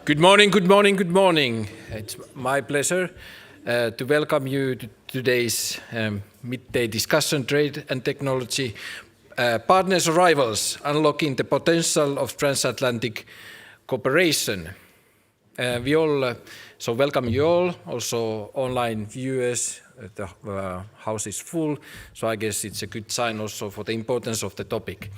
Good morning, good morning, good morning. It's my pleasure to welcome you to today's midday discussion, Trade and Technology, Partners or Rivals, Unlocking the Potential of Transatlantic Cooperation. So welcome you all, also online viewers. The house is full, so I guess it's a good sign also for the importance of the topic.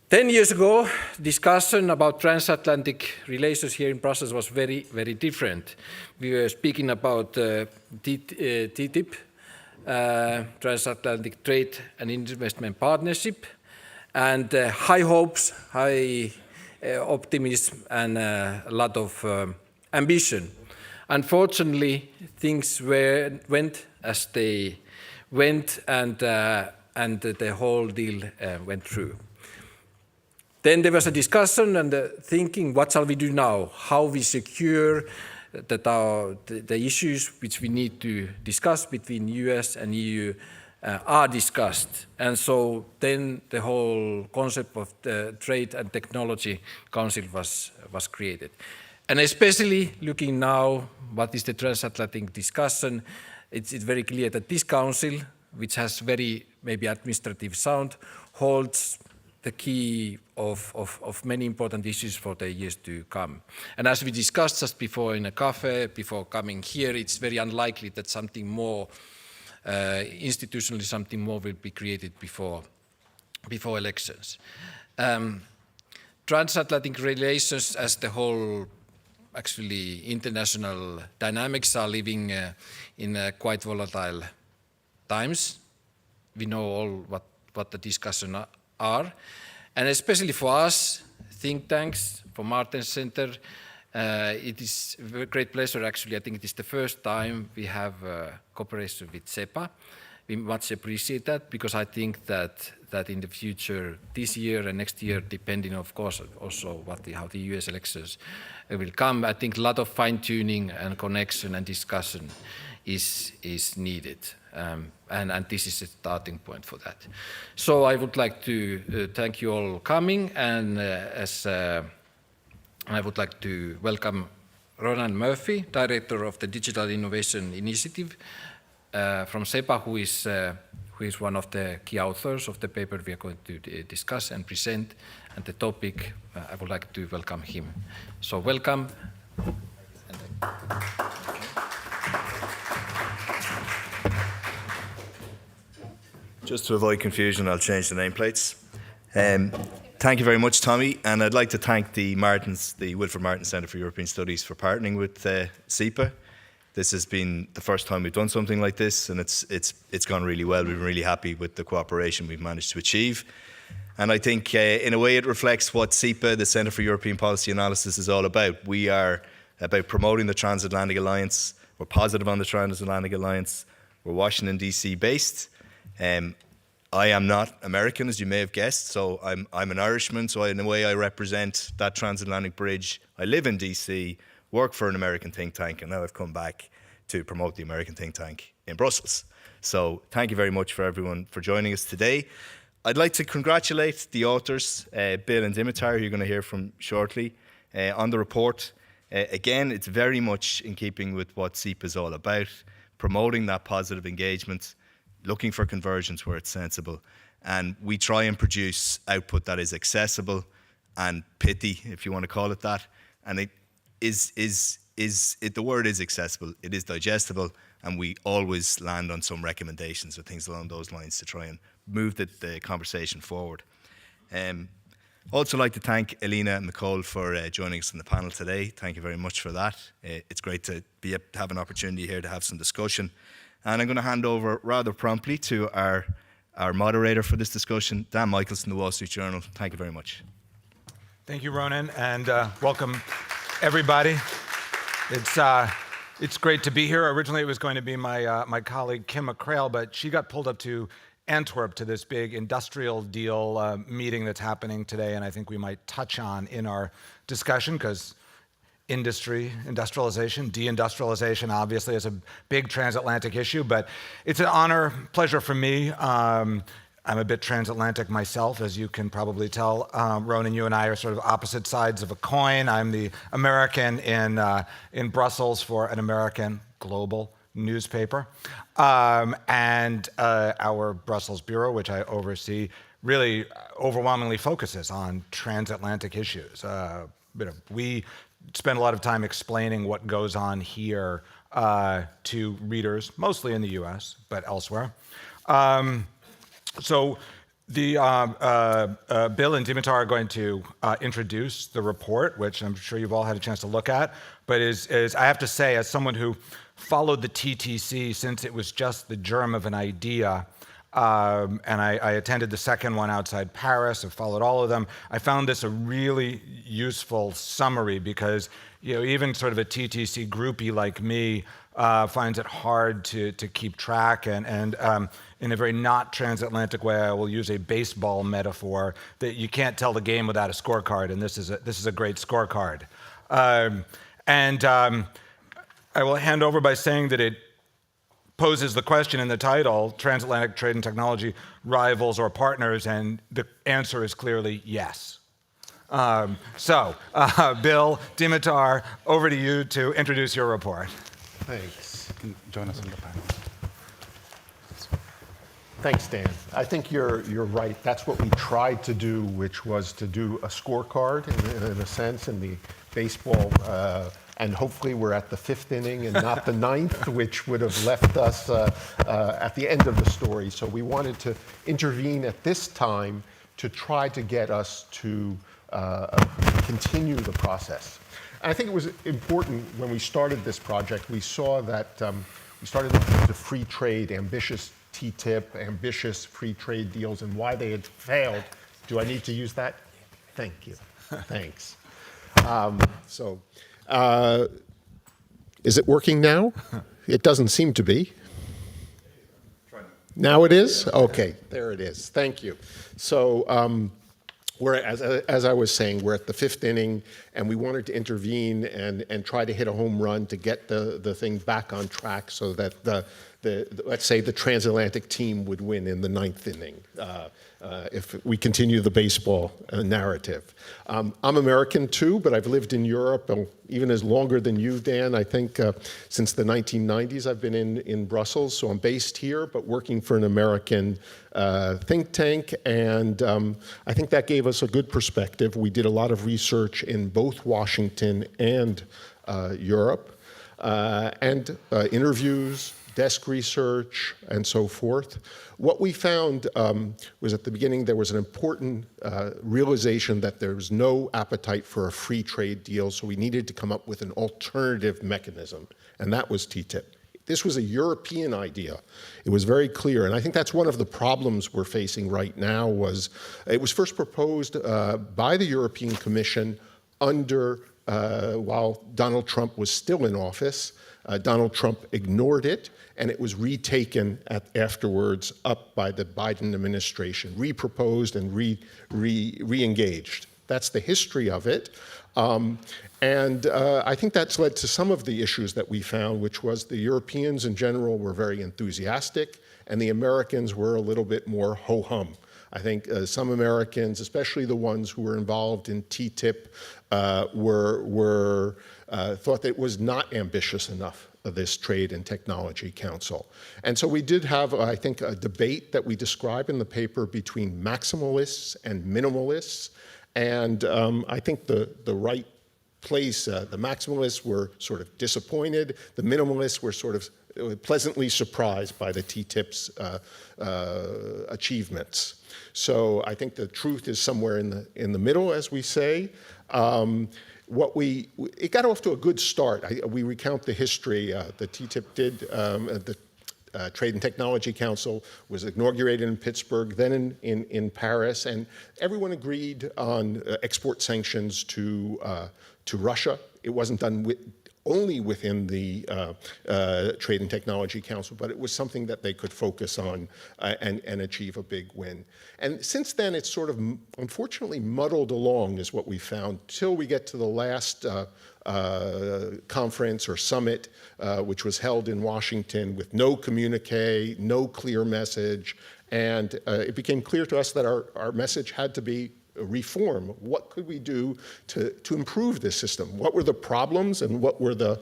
10 years ago, discussion about transatlantic relations here in Brussels was very, very different. We were speaking about TTIP, Transatlantic Trade and Investment Partnership, and high hopes, high optimism, and a lot of ambition. Unfortunately, things went as they went, and the whole deal went through. Then there was a discussion and thinking, what shall we do now? How we secure that the issues which we need to discuss between US and EU are discussed. And so then the whole concept of the Trade and Technology Council was created. And especially looking now, what is the transatlantic discussion, it's very clear that this council, which has very maybe administrative sound, holds the key of many important issues for the years to come. And as we discussed just before in a cafe, before coming here, it's very unlikely that something more, institutionally something more will be created before elections. Transatlantic relations as the whole, actually international dynamics are living in quite volatile times. We know all what the discussion are. And especially for us, think tanks, for Martens Center, it is a great pleasure actually. I think it is the first time we have cooperation with SEPA. We much appreciate that because I think that in the future, this year and next year, depending of course also how the US elections will come, I think a lot of fine-tuning and connection and discussion is needed. And this is a starting point for that. So I would like to thank you all coming, and I would like to welcome Ronan Murphy, Director of the Digital Innovation Initiative from SEPA, who is one of the key authors of the paper we are going to discuss and present. And the topic, I would like to welcome him. So welcome. Just to avoid confusion, I'll change the nameplates. Thank you very much, Tommy, and I'd like to thank the Wilfred Martens Centre for European Studies for partnering with SEPA. This has been the first time we've done something like this, and it's gone really well. We've been really happy with the cooperation we've managed to achieve. And I think in a way it reflects what SEPA, the Centre for European Policy Analysis, is all about. We are about promoting the Transatlantic Alliance. We're positive on the Transatlantic Alliance. We're Washington, D.C. based. I am not American, as you may have guessed, so I'm an Irishman, so in a way I represent that transatlantic bridge. I live in DC, work for an American think tank, and now I've come back to promote the American think tank in Brussels. So thank you very much for everyone for joining us today. I'd like to congratulate the authors, Bill and Dimitar, who you're going to hear from shortly, on the report. Again, it's very much in keeping with what SEPA is all about, promoting that positive engagement, looking for convergence where it's sensible, and we try and produce output that is accessible and pithy, if you want to call it that. And it the word is accessible, it is digestible, and we always land on some recommendations or things along those lines to try and move the conversation forward. Also like to thank Elena and Nicole for joining us on the panel today. Thank you very much for that. It's great to have an opportunity here to have some discussion. And I'm going to hand over rather promptly to our moderator for this discussion, Dan Michaels from the Wall Street Journal. Thank you very much. Thank you, Ronan, and welcome everybody. It's great to be here. Originally, it was going to be my colleague Kim McCrail, but she got pulled up to Antwerp to this big industrial deal meeting that's happening today, and I think we might touch on in our discussion because industry, industrialization, deindustrialization obviously is a big transatlantic issue, but it's an honor, pleasure for me I'm a bit transatlantic myself, as you can probably tell. Ronan, you and I are sort of opposite sides of a coin. I'm the American in Brussels for an American global newspaper. And our Brussels bureau, which I oversee, really overwhelmingly focuses on transatlantic issues. We spend a lot of time explaining what goes on here to readers, mostly in the US, but elsewhere. So the Bill and Dimitar are going to introduce the report, which I'm sure you've all had a chance to look at. But is I have to say, as someone who followed the TTC since it was just the germ of an idea, and I attended the second one outside Paris, I've followed all of them, I found this a really useful summary because even sort of a TTC groupie like me finds it hard to keep track, and in a very not transatlantic way, I will use a baseball metaphor that you can't tell the game without a scorecard, and this is a great scorecard. I will hand over by saying that it poses the question in the title, Transatlantic Trade and Technology, Rivals or Partners, and the answer is clearly yes. Bill, Dimitar, over to you to introduce your report. Thanks. You can join us on the panel. Thanks, Dan. I think you're right. That's what we tried to do, which was to do a scorecard in a sense in the baseball, and hopefully we're at the 5th inning and not the 9th, which would have left us at the end of the story. So we wanted to intervene at this time to try to get us to continue the process. And I think it was important when we started this project, we saw that we started looking into free trade, ambitious TTIP, ambitious free trade deals, and why they had failed. Do I need to use that? Thank you. Thanks. Is it working now? It doesn't seem to be. Now it is? Okay, there it is. Thank you. So as I was saying, we're at the 5th inning, and we wanted to intervene and try to hit a home run to get the thing back on track so that let's say the transatlantic team would win in the 9th inning if we continue the baseball narrative. I'm American too, but I've lived in Europe even as longer than you, Dan. I think since the 1990s I've been in Brussels, so I'm based here, but working for an American think tank, and I think that gave us a good perspective. We did a lot of research in both Washington and Europe, and interviews, desk research, and so forth. What we found was at the beginning there was an important realization that there was no appetite for a free trade deal, so we needed to come up with an alternative mechanism, and that was TTIP. This was a European idea. It was very clear, and I think that's one of the problems we're facing right now. It was first proposed by the European Commission while Donald Trump was still in office. Donald Trump ignored it, and it was retaken afterwards up by the Biden administration, reproposed and re-engaged. That's the history of it. I think that's led to some of the issues that we found, which was the Europeans in general were very enthusiastic, and the Americans were a little bit more ho-hum. I think some Americans, especially the ones who were involved in TTIP, thought that it was not ambitious enough, this Trade and Technology Council. And so we did have, I think, a debate that we describe in the paper between maximalists and minimalists. And I think the right place, the maximalists were sort of disappointed. The minimalists were sort of pleasantly surprised by the TTIP's achievements. So I think the truth is somewhere in the middle, as we say. It got off to a good start. We recount the history. The TTIP did, the Trade and Technology Council was inaugurated in Pittsburgh, then in Paris, and everyone agreed on export sanctions to Russia. It wasn't done only within the Trade and Technology Council, but it was something that they could focus on and achieve a big win. And since then, it's sort of, unfortunately, muddled along, is what we found, till we get to the last conference or summit, which was held in Washington with no communique, no clear message, And it became clear to us that our message had to be reform. What could we do to improve this system? What were the problems and what were the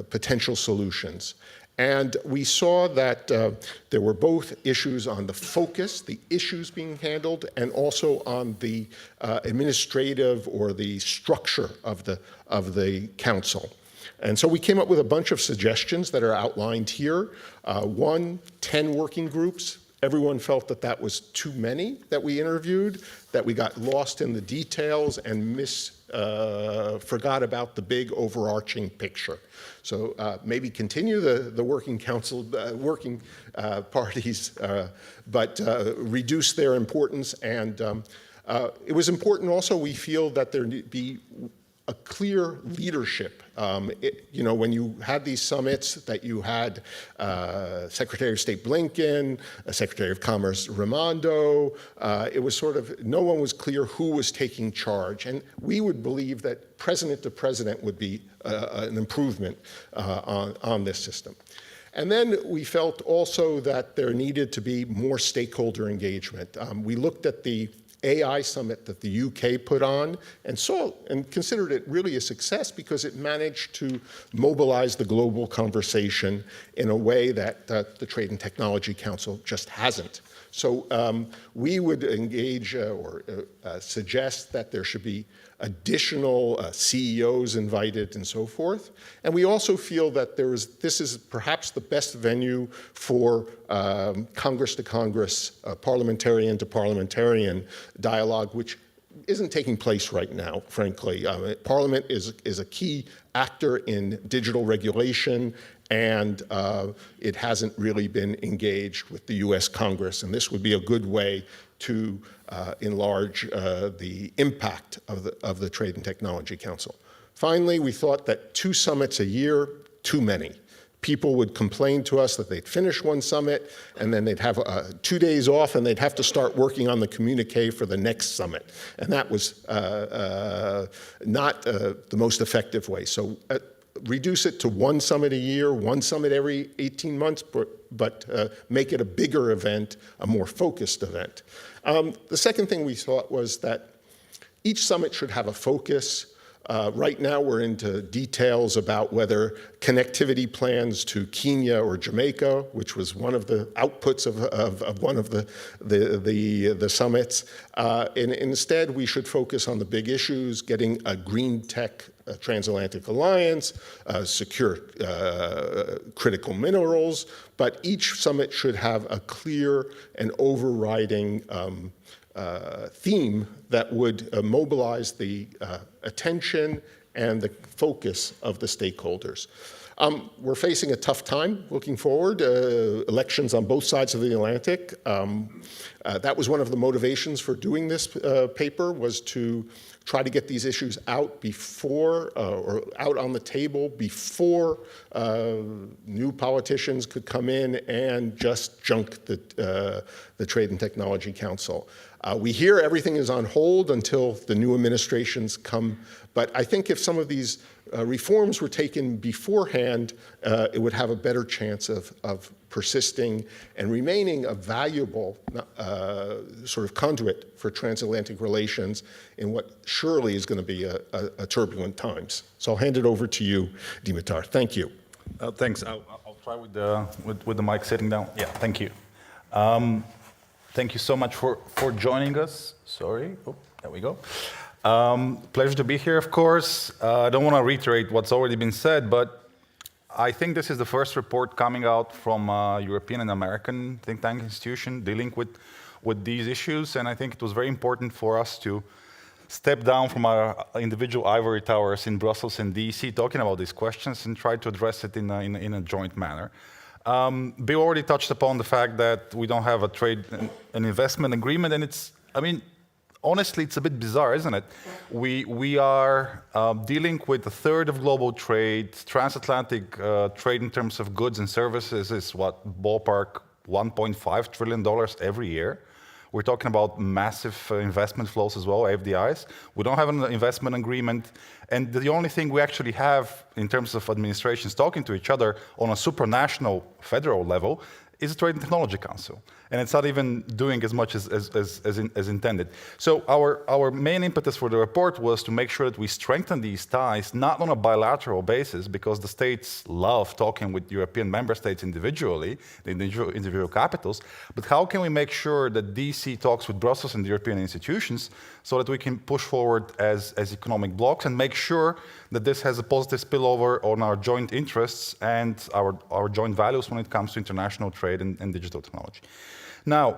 potential solutions? And we saw that there were both issues on the focus, the issues being handled, and also on the administrative or the structure of the council. And so we came up with a bunch of suggestions that are outlined here. 10 working groups. Everyone felt that that was too many that we interviewed, that we got lost in the details and forgot about the big overarching picture. So maybe continue the working council, working parties, but reduce their importance. And it was important also, we feel, that there be a clear leadership. When you had these summits, that you had Secretary of State Blinken, Secretary of Commerce Raimondo, it was sort of, no one was clear who was taking charge. And we would believe that president to president would be an improvement on this system. And then we felt also that there needed to be more stakeholder engagement. We looked at the AI summit that the UK put on and saw and considered it really a success because it managed to mobilize the global conversation in a way that the Trade and Technology Council just hasn't. So we would engage or suggest that there should be additional CEOs invited and so forth. And we also feel that this is perhaps the best venue for Congress to Congress, parliamentarian to parliamentarian dialogue, which isn't taking place right now, frankly. Parliament is a key actor in digital regulation, and it hasn't really been engaged with the US Congress. And this would be a good way to enlarge the impact of the Trade and Technology Council. Finally, we thought that 2 summits a year, too many. People would complain to us that they'd finish one summit and then they'd have 2 days off and they'd have to start working on the communique for the next summit. And that was not the most effective way. So reduce it to 1 summit a year, 1 summit every 18 months, but make it a bigger event, a more focused event. The second thing we thought was that each summit should have a focus. Right now we're into details about whether connectivity plans to Kenya or Jamaica, which was one of the outputs of one of the summits. And instead we should focus on the big issues, getting a green tech transatlantic alliance, secure critical minerals, but each summit should have a clear and overriding theme that would mobilize the attention and the focus of the stakeholders. We're facing a tough time looking forward, elections on both sides of the Atlantic. That was one of the motivations for doing this paper, was to try to get these issues out before, or out on the table before new politicians could come in and just junk the Trade and Technology Council. We hear everything is on hold until the new administrations come, but I think if some of these reforms were taken beforehand, it would have a better chance of persisting and remaining a valuable sort of conduit for transatlantic relations in what surely is going to be a turbulent times. So I'll hand it over to you, Dimitar. Thank you. Thanks. I'll try with the mic sitting down. Yeah, thank you. Thank you so much for joining us. Sorry. Oh, there we go. Pleasure to be here, of course. I don't want to reiterate what's already been said, but I think this is the first report coming out from a European and American think tank institution dealing with these issues, and I think it was very important for us to step down from our individual ivory towers in Brussels and DC talking about these questions and try to address it in a joint manner. Bill already touched upon the fact that we don't have a trade and investment agreement, and honestly, it's a bit bizarre, isn't it? We are dealing with a third of global trade. Transatlantic trade in terms of goods and services is what, ballpark $1.5 trillion every year. We're talking about massive investment flows as well, FDIs. We don't have an investment agreement. And the only thing we actually have in terms of administrations talking to each other on a supranational federal level is the Trade and Technology Council. And it's not even doing as much as intended. So our main impetus for the report was to make sure that we strengthen these ties, not on a bilateral basis, because the states love talking with European member states individually, the individual capitals, but how can we make sure that DC talks with Brussels and the European institutions so that we can push forward as economic blocs and make sure that this has a positive spillover on our joint interests and our joint values when it comes to international trade and digital technology. Now,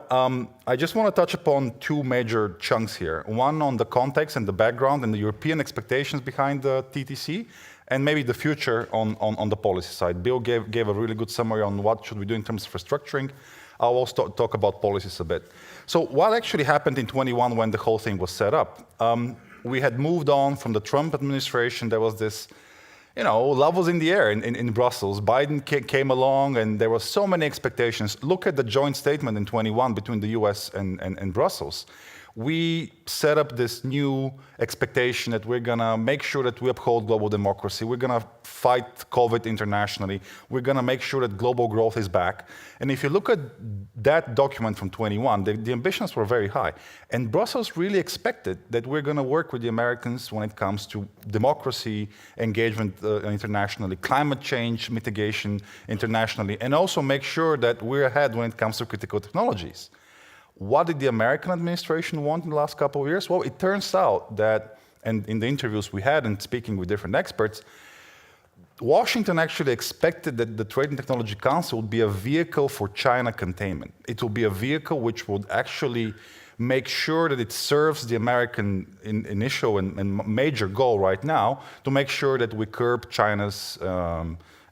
I just want to touch upon two major chunks here. One on the context and the background and the European expectations behind the TTC, and maybe the future on the policy side. Bill gave a really good summary on what should we do in terms of restructuring. I'll also talk about policies a bit. So what actually happened in 21 when the whole thing was set up? We had moved on from the Trump administration. There was this, love was in the air in Brussels. Biden came along, and there were so many expectations. Look at the joint statement in 21 between the US and Brussels. We set up this new expectation that we're going to make sure that we uphold global democracy. We're going to fight COVID internationally. We're going to make sure that global growth is back. And if you look at that document from 21, the ambitions were very high. And Brussels really expected that we're going to work with the Americans when it comes to democracy, engagement internationally, climate change mitigation internationally, and also make sure that we're ahead when it comes to critical technologies. What did the American administration want in the last couple of years? Well, it turns out that, and in the interviews we had and speaking with different experts, Washington actually expected that the Trade and Technology Council would be a vehicle for China containment. It will be a vehicle which would actually make sure that it serves the American initial and major goal right now to make sure that we curb China's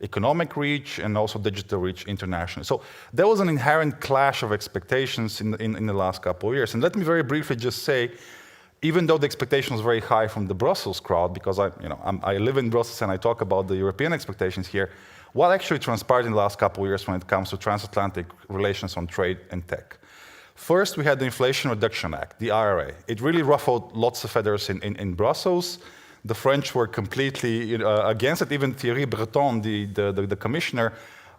economic reach and also digital reach internationally. So there was an inherent clash of expectations in the last couple of years. And let me very briefly just say, even though the expectation was very high from the Brussels crowd, because I live in Brussels and I talk about the European expectations here, what actually transpired in the last couple of years when it comes to transatlantic relations on trade and tech? First, we had the Inflation Reduction Act, the IRA. It really ruffled lots of feathers in Brussels. The French were completely against it. Even Thierry Breton, the commissioner,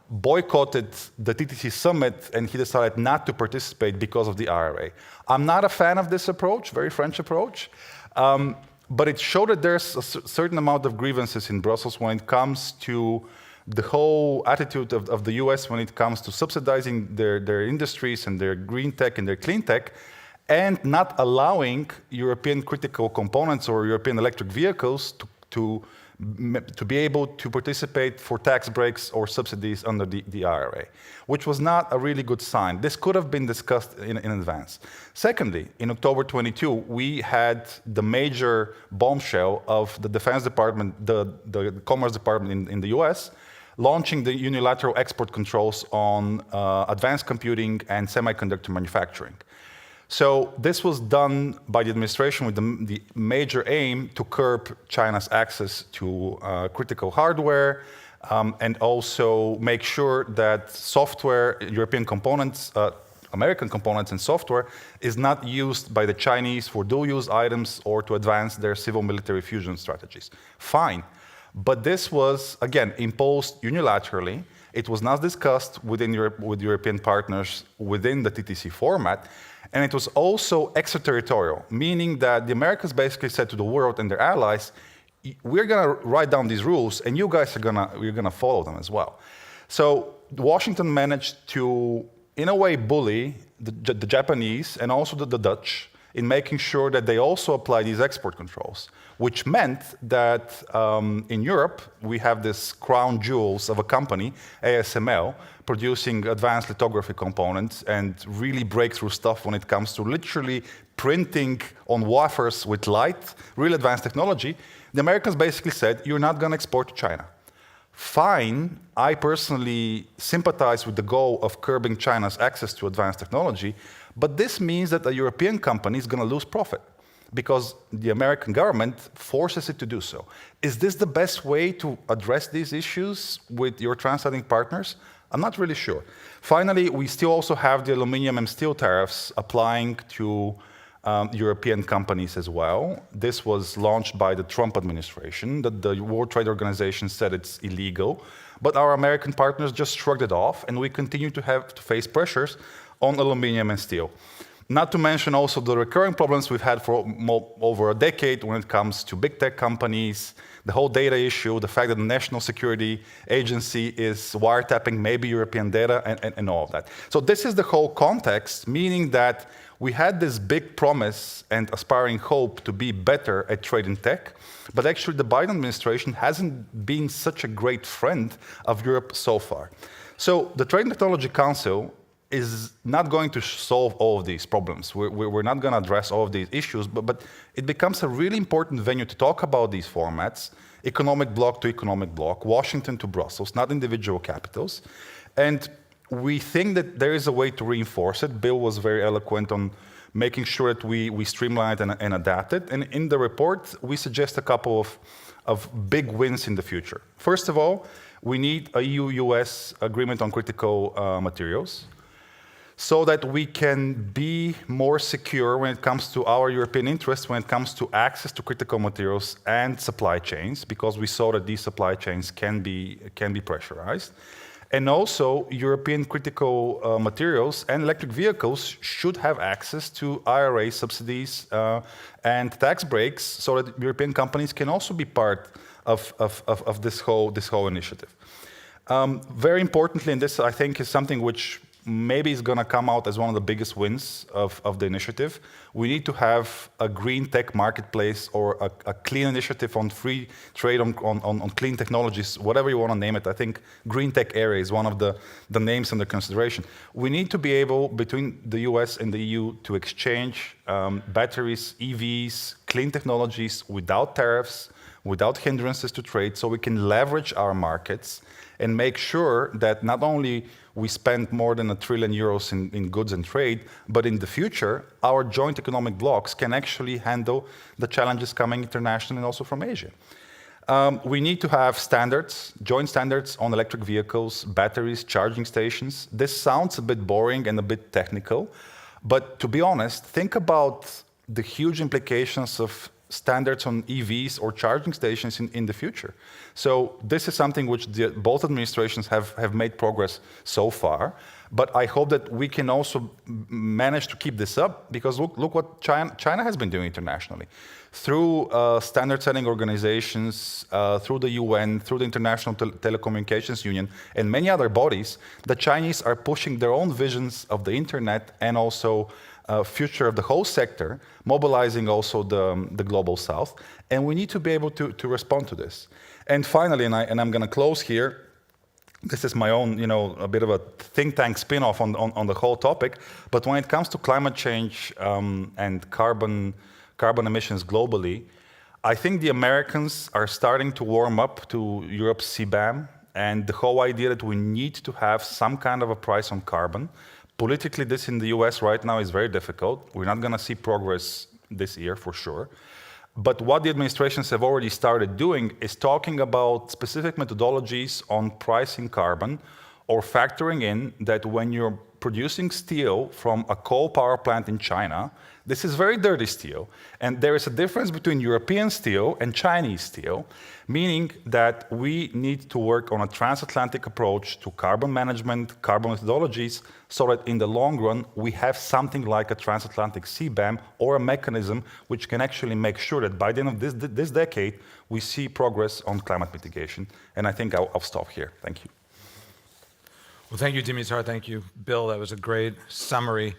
boycotted the TTC summit, and he decided not to participate because of the IRA. I'm not a fan of this approach, very French approach, but it showed that there's a certain amount of grievances in Brussels when it comes to the whole attitude of the US when it comes to subsidizing their industries and their green tech and their clean tech, and not allowing European critical components or European electric vehicles to be able to participate for tax breaks or subsidies under the IRA, which was not a really good sign. This could have been discussed in advance. Secondly, in October 22, we had the major bombshell of the Defense Department, the Commerce Department in the US, launching the unilateral export controls on advanced computing and semiconductor manufacturing. So this was done by the administration with the major aim to curb China's access to critical hardware and also make sure that software, European components, American components and software is not used by the Chinese for dual-use items or to advance their civil-military fusion strategies. Fine. But this was, again, imposed unilaterally. It was not discussed with European partners within the TTC format. And it was also extraterritorial, meaning that the Americans basically said to the world and their allies, we're going to write down these rules, and you guys are going to follow them as well. So Washington managed to, in a way, bully the Japanese and also the Dutch in making sure that they also apply these export controls, which meant that in Europe, we have this crown jewels of a company, ASML, producing advanced lithography components and really breakthrough stuff when it comes to literally printing on wafers with light, real advanced technology. The Americans basically said, you're not going to export to China. Fine, I personally sympathize with the goal of curbing China's access to advanced technology, but this means that a European company is going to lose profit because the American government forces it to do so. Is this the best way to address these issues with your transatlantic partners? I'm not really sure. Finally, we still also have the aluminum and steel tariffs applying to European companies as well. This was launched by the Trump administration. The World Trade Organization said it's illegal, but our American partners just shrugged it off, and we continue to have to face pressures on aluminum and steel. Not to mention also the recurring problems we've had for over a decade when it comes to big tech companies, the whole data issue, the fact that the National Security Agency is wiretapping maybe European data, and all of that. So this is the whole context, meaning that we had this big promise and aspiring hope to be better at trade and tech, but actually the Biden administration hasn't been such a great friend of Europe so far. So the Trade and Technology Council is not going to solve all of these problems. We're not going to address all of these issues, but it becomes a really important venue to talk about these formats, economic bloc to economic bloc, Washington to Brussels, not individual capitals. And we think that there is a way to reinforce it. Bill was very eloquent on making sure that we streamline it and adapt it. And in the report, we suggest a couple of big wins in the future. First of all, we need a EU-US agreement on critical materials, so that we can be more secure when it comes to our European interests, when it comes to access to critical materials and supply chains, because we saw that these supply chains can be pressurized. And also, European critical materials and electric vehicles should have access to IRA subsidies and tax breaks, so that European companies can also be part of this whole initiative. Very importantly, and this I think is something which maybe is going to come out as one of the biggest wins of the initiative. We need to have a green tech marketplace or a clean initiative on free trade on clean technologies, whatever you want to name it. I think green tech area is one of the names under consideration. We need to be able, between the US and the EU, to exchange batteries, EVs, clean technologies without tariffs, without hindrances to trade, so we can leverage our markets and make sure that not only we spend more than €1 trillion in goods and trade, but in the future, our joint economic blocs can actually handle the challenges coming internationally and also from Asia. We need to have standards, joint standards on electric vehicles, batteries, charging stations. This sounds a bit boring and a bit technical, but to be honest, think about the huge implications of standards on EVs or charging stations in the future. So this is something which both administrations have made progress so far, but I hope that we can also manage to keep this up, because look what China has been doing internationally. Through standard setting organizations, through the UN, through the International Telecommunications Union, and many other bodies, the Chinese are pushing their own visions of the internet and also future of the whole sector, mobilizing also the global south, and we need to be able to respond to this. And finally, and I'm going to close here, this is my own, a bit of a think tank spin-off on the whole topic, but when it comes to climate change and carbon emissions globally, I think the Americans are starting to warm up to Europe's CBAM and the whole idea that we need to have some kind of a price on carbon. Politically, this in the US right now is very difficult. We're not going to see progress this year for sure. But what the administrations have already started doing is talking about specific methodologies on pricing carbon, or factoring in that when you're producing steel from a coal power plant in China, this is very dirty steel. And there is a difference between European steel and Chinese steel, meaning that we need to work on a transatlantic approach to carbon management, carbon methodologies, so that in the long run, we have something like a transatlantic CBAM or a mechanism which can actually make sure that by the end of this decade, we see progress on climate mitigation. And I think I'll stop here. Thank you. Well, thank you, Dimitar. Thank you, Bill. That was a great summary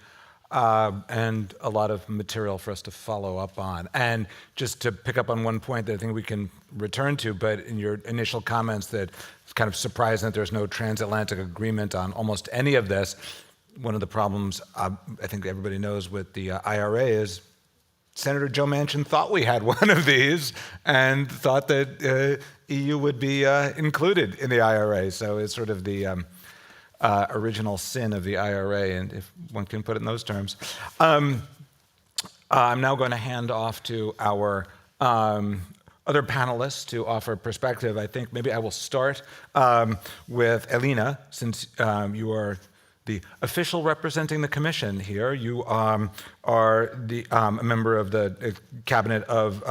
and a lot of material for us to follow up on. And just to pick up on one point that I think we can return to, but in your initial comments that it's kind of surprising that there's no transatlantic agreement on almost any of this. One of the problems I think everybody knows with the IRA is Senator Joe Manchin thought we had one of these and thought that EU would be included in the IRA. So it's sort of the original sin of the IRA, and if one can put it in those terms. I'm now going to hand off to our other panelists to offer perspective. I think maybe I will start with Elina, since you are the official representing the Commission here. You are a member of the cabinet of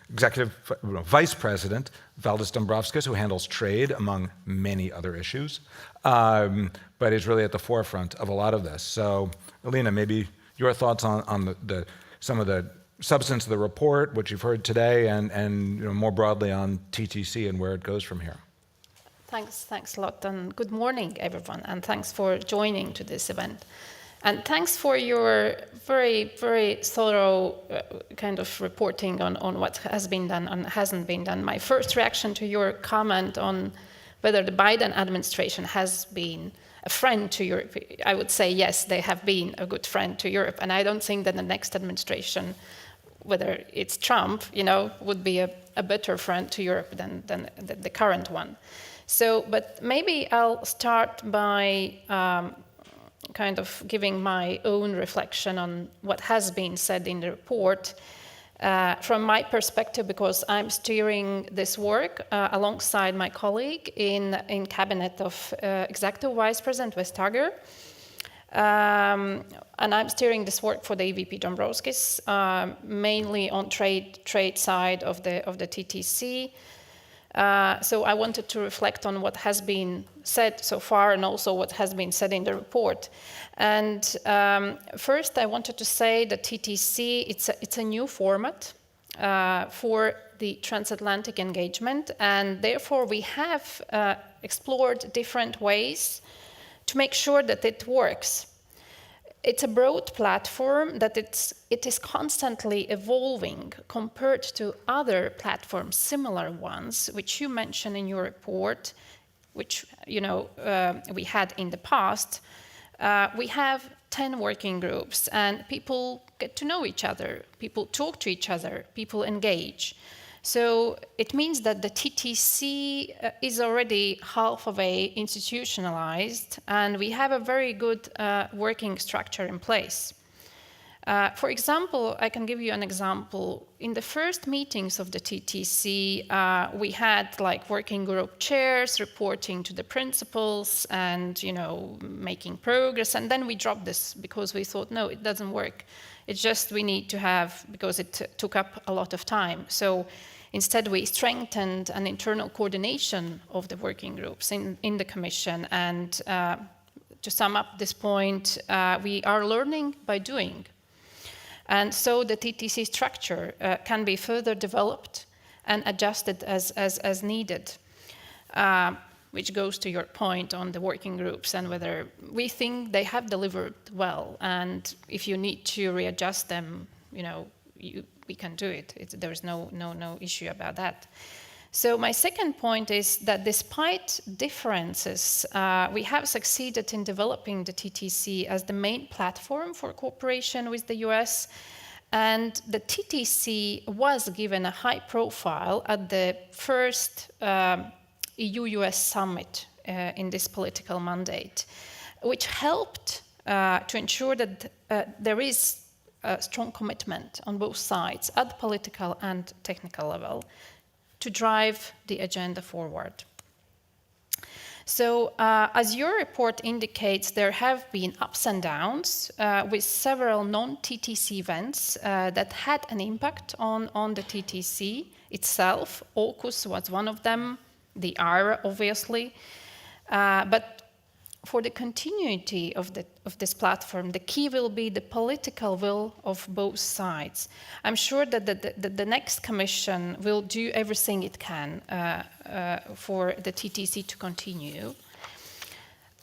Executive Vice President Valdis Dombrovskis, who handles trade, among many other issues, but is really at the forefront of a lot of this. So, Alina, maybe your thoughts on some of the substance of the report, what you've heard today, and more broadly on TTC and where it goes from here. Thanks a lot, and good morning, everyone, and thanks for joining to this event. And thanks for your very, very thorough kind of reporting on what has been done and hasn't been done. My first reaction to your comment on whether the Biden administration has been a friend to Europe, I would say yes, they have been a good friend to Europe. And I don't think that the next administration, whether it's Trump, would be a better friend to Europe than the current one. So, but maybe I'll start by kind of giving my own reflection on what has been said in the report from my perspective, because I'm steering this work alongside my colleague in cabinet of Executive Vice President Vestager. And I'm steering this work for the EVP Dombrovskis, mainly on trade side of the TTC. So I wanted to reflect on what has been said so far and also what has been said in the report. And first, I wanted to say that TTC, it's a new format for the transatlantic engagement, and therefore we have explored different ways to make sure that it works. It's a broad platform that it is constantly evolving compared to other platforms, similar ones, which you mentioned in your report, which we had in the past. We have 10 working groups, and people get to know each other, people talk to each other, people engage. So it means that the TTC is already half of a institutionalized, and we have a very good working structure in place. For example, I can give you an example. In the first meetings of the TTC, we had working group chairs reporting to the principals and making progress, and then we dropped this because we thought, no, it doesn't work. It's just we need to have, because it took up a lot of time. So instead, we strengthened an internal coordination of the working groups in the Commission. And to sum up this point, we are learning by doing. And so the TTC structure can be further developed and adjusted as needed, which goes to your point on the working groups and whether we think they have delivered well. And if you need to readjust them, we can do it. There's no issue about that. So my second point is that despite differences, we have succeeded in developing the TTC as the main platform for cooperation with the US. And the TTC was given a high profile at the first EU-US summit in this political mandate, which helped to ensure that there is a strong commitment on both sides at the political and technical level to drive the agenda forward. So as your report indicates, there have been ups and downs with several non-TTC events that had an impact on the TTC itself. AUKUS was one of them, the IRA, obviously. But for the continuity of this platform, the key will be the political will of both sides. I'm sure that the next Commission will do everything it can for the TTC to continue.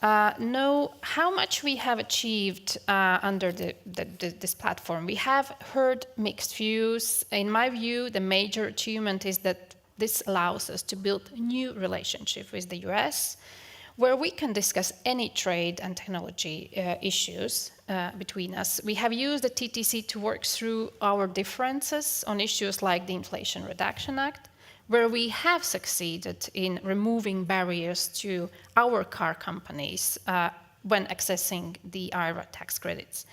Know how much we have achieved under this platform. We have heard mixed views. In my view, the major achievement is that this allows us to build a new relationship with the US, where we can discuss any trade and technology issues between us. We have used the TTC to work through our differences on issues like the Inflation Reduction Act, where we have succeeded in removing barriers to our car companies when accessing the IRA tax credits.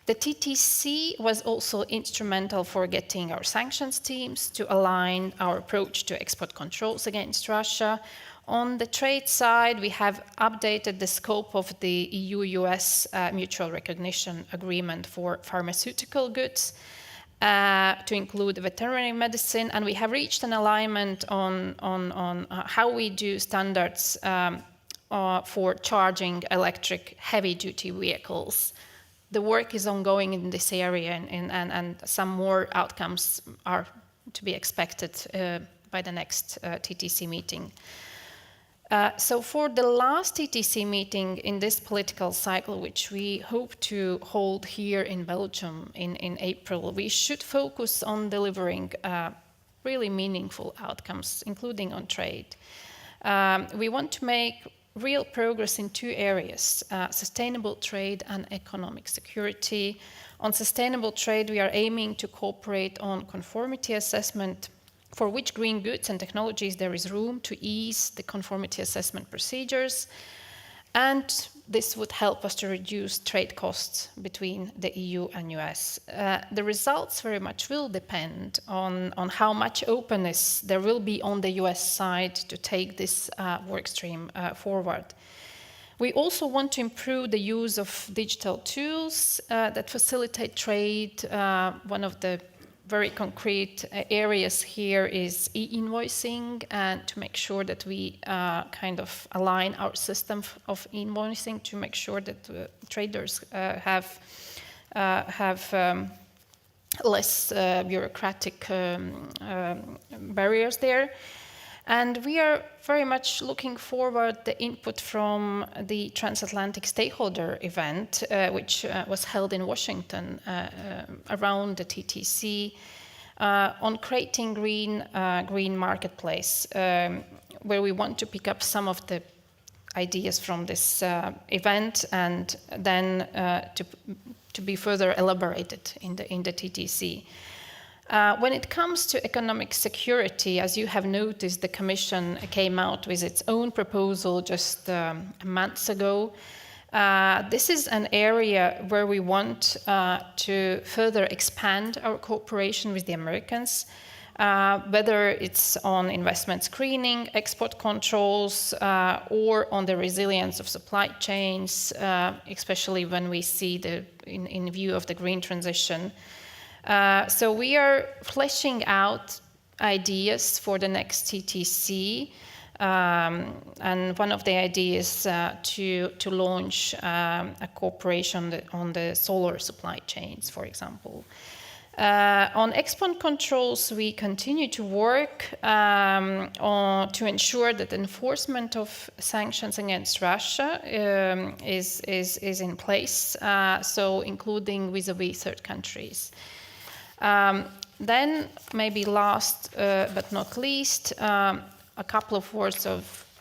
The TTC was also instrumental for getting our sanctions teams to align our approach to export controls against Russia, On the trade side, we have updated the scope of the EU-US mutual recognition agreement for pharmaceutical goods to include veterinary medicine, and we have reached an alignment on how we do standards for charging electric heavy-duty vehicles. The work is ongoing in this area, and some more outcomes are to be expected by the next TTC meeting. So for the last TTC meeting in this political cycle, which we hope to hold here in Belgium in April, we should focus on delivering really meaningful outcomes, including on trade. We want to make real progress in two areas, sustainable trade and economic security. On sustainable trade, we are aiming to cooperate on conformity assessment for which green goods and technologies there is room to ease the conformity assessment procedures. And this would help us to reduce trade costs between the EU and US. The results very much will depend on how much openness there will be on the US side to take this work stream forward. We also want to improve the use of digital tools that facilitate trade. One of the very concrete areas here is e-invoicing, and to make sure that we kind of align our system of invoicing to make sure that traders have less bureaucratic barriers there. And we are very much looking forward the input from the Transatlantic stakeholder event, which was held in Washington around the TTC, on creating green marketplace, where we want to pick up some of the ideas from this event and then to be further elaborated in the TTC. When it comes to economic security, as you have noticed, the Commission came out with its own proposal just months ago. This is an area where we want to further expand our cooperation with the Americans, whether it's on investment screening, export controls, or on the resilience of supply chains, especially when we see in view of the green transition. So we are fleshing out ideas for the next TTC, and one of the ideas to launch a cooperation on the solar supply chains, for example. On export controls, we continue to work to ensure that enforcement of sanctions against Russia is in place, so including vis-à-vis third countries. Then, maybe last but not least, a couple of words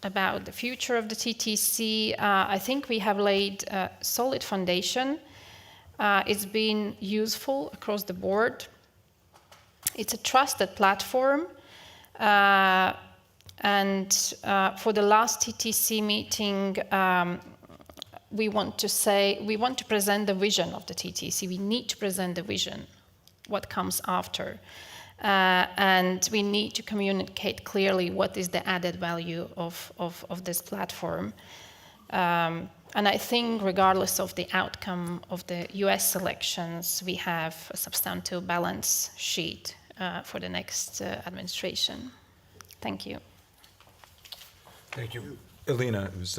about the future of the TTC. I think we have laid a solid foundation. It's been useful across the board. It's a trusted platform. And for the last TTC meeting, we want to present the vision of the TTC. We need to present the vision, what comes after. And we need to communicate clearly what is the added value of this platform. And I think regardless of the outcome of the US elections, we have a substantive balance sheet for the next administration. Thank you. Thank you. Elena, it was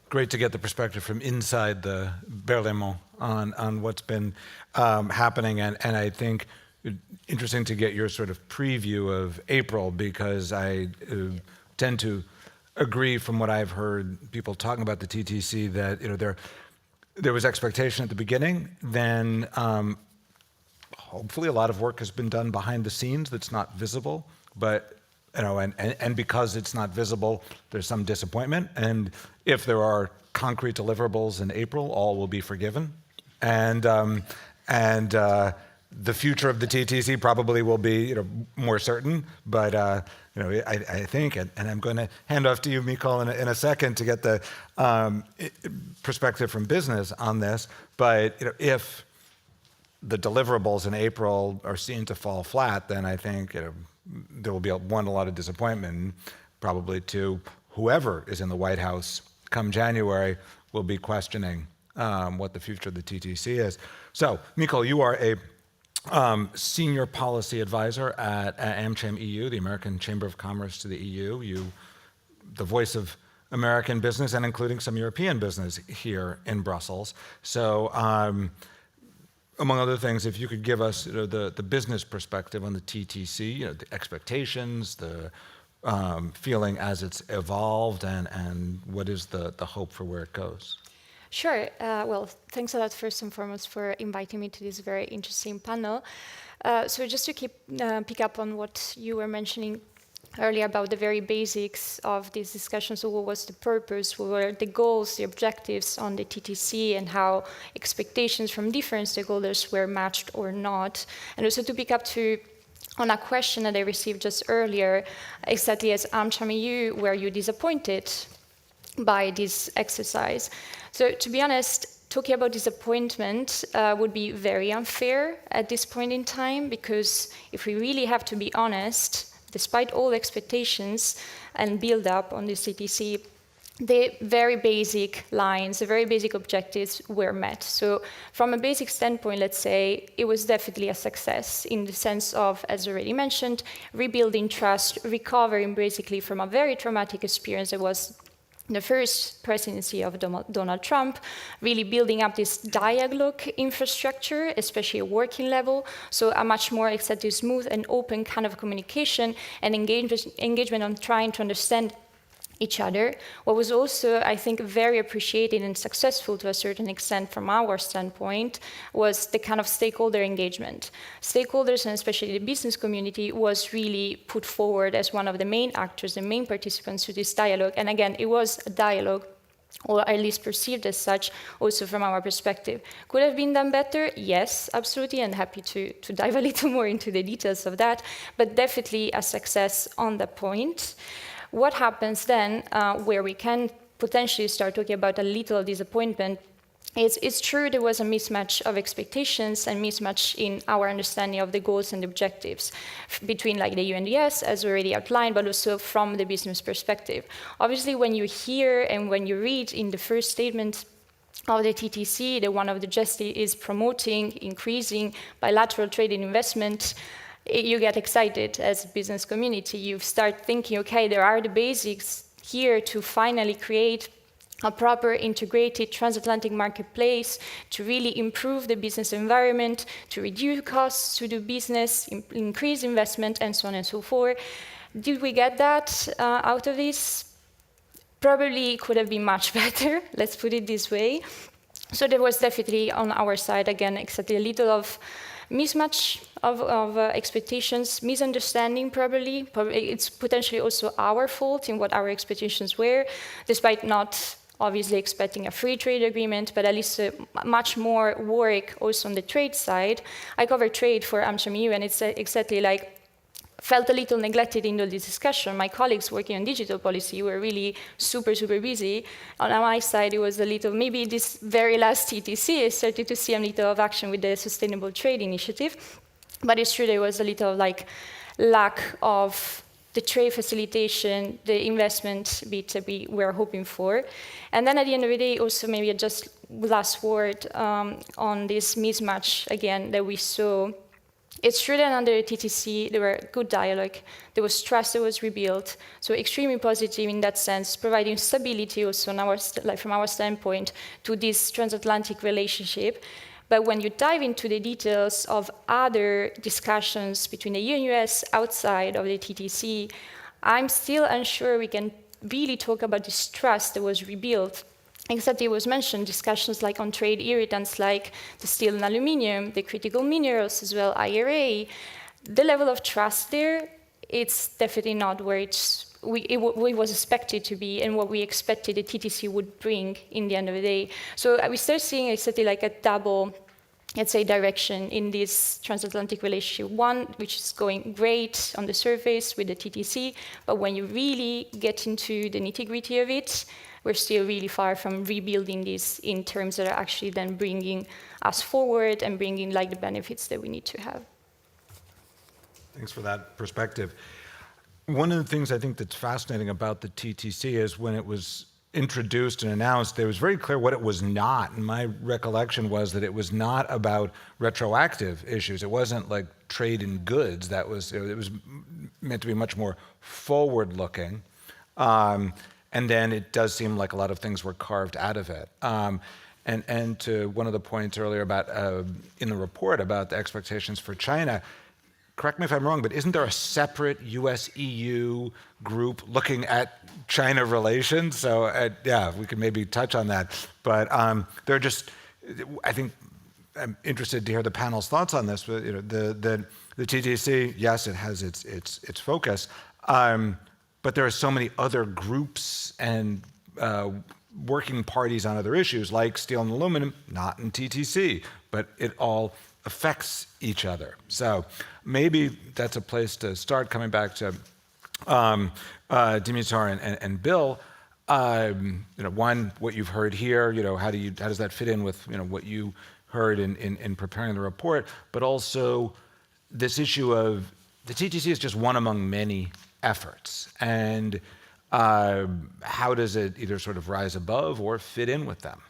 great to get the perspective from inside the Berlaymont on what's been happening, and I think interesting to get your sort of preview of April, because I tend to agree from what I've heard people talking about the TTC that there was expectation at the beginning, then hopefully a lot of work has been done behind the scenes that's not visible, but and because it's not visible, there's some disappointment, and if there are concrete deliverables in April, all will be forgiven, and the future of the TTC probably will be more certain, but I think, and I'm going to hand off to you, Mikhail, in a second to get the perspective from business on this, but if the deliverables in April are seen to fall flat, then I think there will be a lot of disappointment, probably two, whoever is in the White House come January will be questioning what the future of the TTC is. So, Mikkel, you are a senior policy advisor at AmCham EU, the American Chamber of Commerce to the EU. You, the voice of American business and including some European business here in Brussels. So, among other things, if you could give us the business perspective on the TTC, the expectations, the feeling as it's evolved, and what is the hope for where it goes? Sure. Well, thanks a lot first and foremost for inviting me to this very interesting panel. So just to pick up on what you were mentioning earlier about the very basics of this discussion. So what was the purpose, what were the goals, the objectives on the TTC, and how expectations from different stakeholders were matched or not. And also to pick up on a question that I received just earlier, exactly as AmCham EU, were you disappointed by this exercise? So to be honest, talking about disappointment would be very unfair at this point in time, because if we really have to be honest, despite all expectations and build up on the CTC, the very basic lines, the very basic objectives were met. So from a basic standpoint, let's say, it was definitely a success in the sense of, as already mentioned, rebuilding trust, recovering basically from a very traumatic experience that was the first presidency of Donald Trump, really building up this dialogue infrastructure, especially at working level, so a much more exactly smooth and open kind of communication and engagement on trying to understand each other. What was also, I think, very appreciated and successful to a certain extent from our standpoint was the kind of stakeholder engagement. Stakeholders, and especially the business community, was really put forward as one of the main actors, the main participants to this dialogue. And again, it was a dialogue, or at least perceived as such, also from our perspective. Could have been done better? Yes, absolutely, and happy to dive a little more into the details of that, but definitely a success on that point. What happens then, where we can potentially start talking about a little disappointment, is it's true there was a mismatch of expectations and mismatch in our understanding of the goals and objectives between like the EU and the US, as already outlined, but also from the business perspective. Obviously, when you hear and when you read in the first statement of the TTC that one of the objectives is promoting, increasing bilateral trade and investment, you get excited as a business community. You start thinking, okay, there are the basics here to finally create a proper integrated transatlantic marketplace to really improve the business environment, to reduce costs to do business, increase investment, and so on and so forth. Did we get that out of this? Probably could have been much better, let's put it this way. So there was definitely on our side, again, exactly a little of mismatch of expectations, misunderstanding probably. It's potentially also our fault in what our expectations were, despite not obviously expecting a free trade agreement, but at least much more work also on the trade side. I cover trade for AmCham EU, and it's exactly like felt a little neglected in all this discussion. My colleagues working on digital policy were really super, super busy. On my side, it was a little, maybe this very last TTC, I started to see a little of action with the Sustainable Trade Initiative. But it's true there was a little like lack of the trade facilitation, the investment bit that we were hoping for. And then at the end of the day, also maybe just last word on this mismatch again that we saw. It's true that under the TTC, there were good dialogue, there was trust that was rebuilt, so extremely positive in that sense, providing stability also on our, from our standpoint to this transatlantic relationship. But when you dive into the details of other discussions between the EU and US outside of the TTC, I'm still unsure we can really talk about this trust that was rebuilt. Exactly, it was mentioned, discussions like on trade irritants like the steel and aluminum, the critical minerals as well, IRA. The level of trust there, it's definitely not where it was expected to be and what we expected the TTC would bring in the end of the day. So we start seeing exactly like a double, let's say, direction in this transatlantic relationship. One, which is going great on the surface with the TTC, but when you really get into the nitty-gritty of it, we're still really far from rebuilding this in terms that are actually then bringing us forward and bringing like the benefits that we need to have. Thanks for that perspective. One of the things I think that's fascinating about the TTC is when it was introduced and announced, it was very clear what it was not. And my recollection was that it was not about retroactive issues. It wasn't like trade in goods. It was meant to be much more forward-looking. And then it does seem like a lot of things were carved out of it. And to one of the points earlier about in the report about the expectations for China, correct me if I'm wrong, but isn't there a separate US-EU group looking at China relations? So yeah, we could maybe touch on that. But they're just, I think, I'm interested to hear the panel's thoughts on this. But the TTC, yes, it has its focus, but there are so many other groups and working parties on other issues like steel and aluminum, not in TTC, but it all affects each other. So maybe that's a place to start. Coming back to Dimitar and Bill, one, what you've heard here, how does that fit in with what you heard in preparing the report, but also this issue of the TTC is just one among many efforts, and how does it either sort of rise above or fit in with them?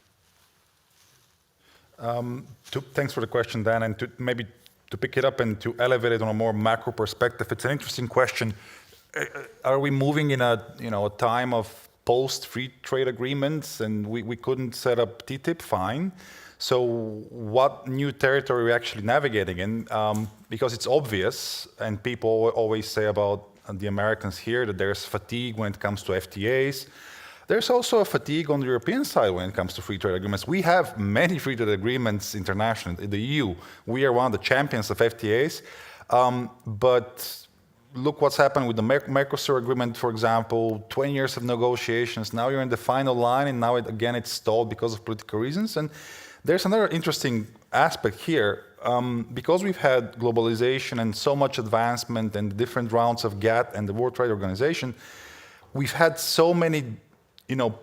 Thanks for the question, Dan, and maybe to pick it up and to elevate it on a more macro perspective, it's an interesting question. Are we moving in a time of post-free trade agreements, and we couldn't set up TTIP? Fine. So what new territory are we actually navigating in? Because it's obvious, and people always say about the Americans here that there's fatigue when it comes to FTAs. There's also a fatigue on the European side when it comes to free trade agreements. We have many free trade agreements internationally. In the EU, we are one of the champions of FTAs. But look what's happened with the Mercosur agreement, for example, 20 years of negotiations. Now you're in the final line, and now it's stalled because of political reasons. And there's another interesting aspect here. Because we've had globalization and so much advancement and different rounds of GATT and the World Trade Organization, we've had so many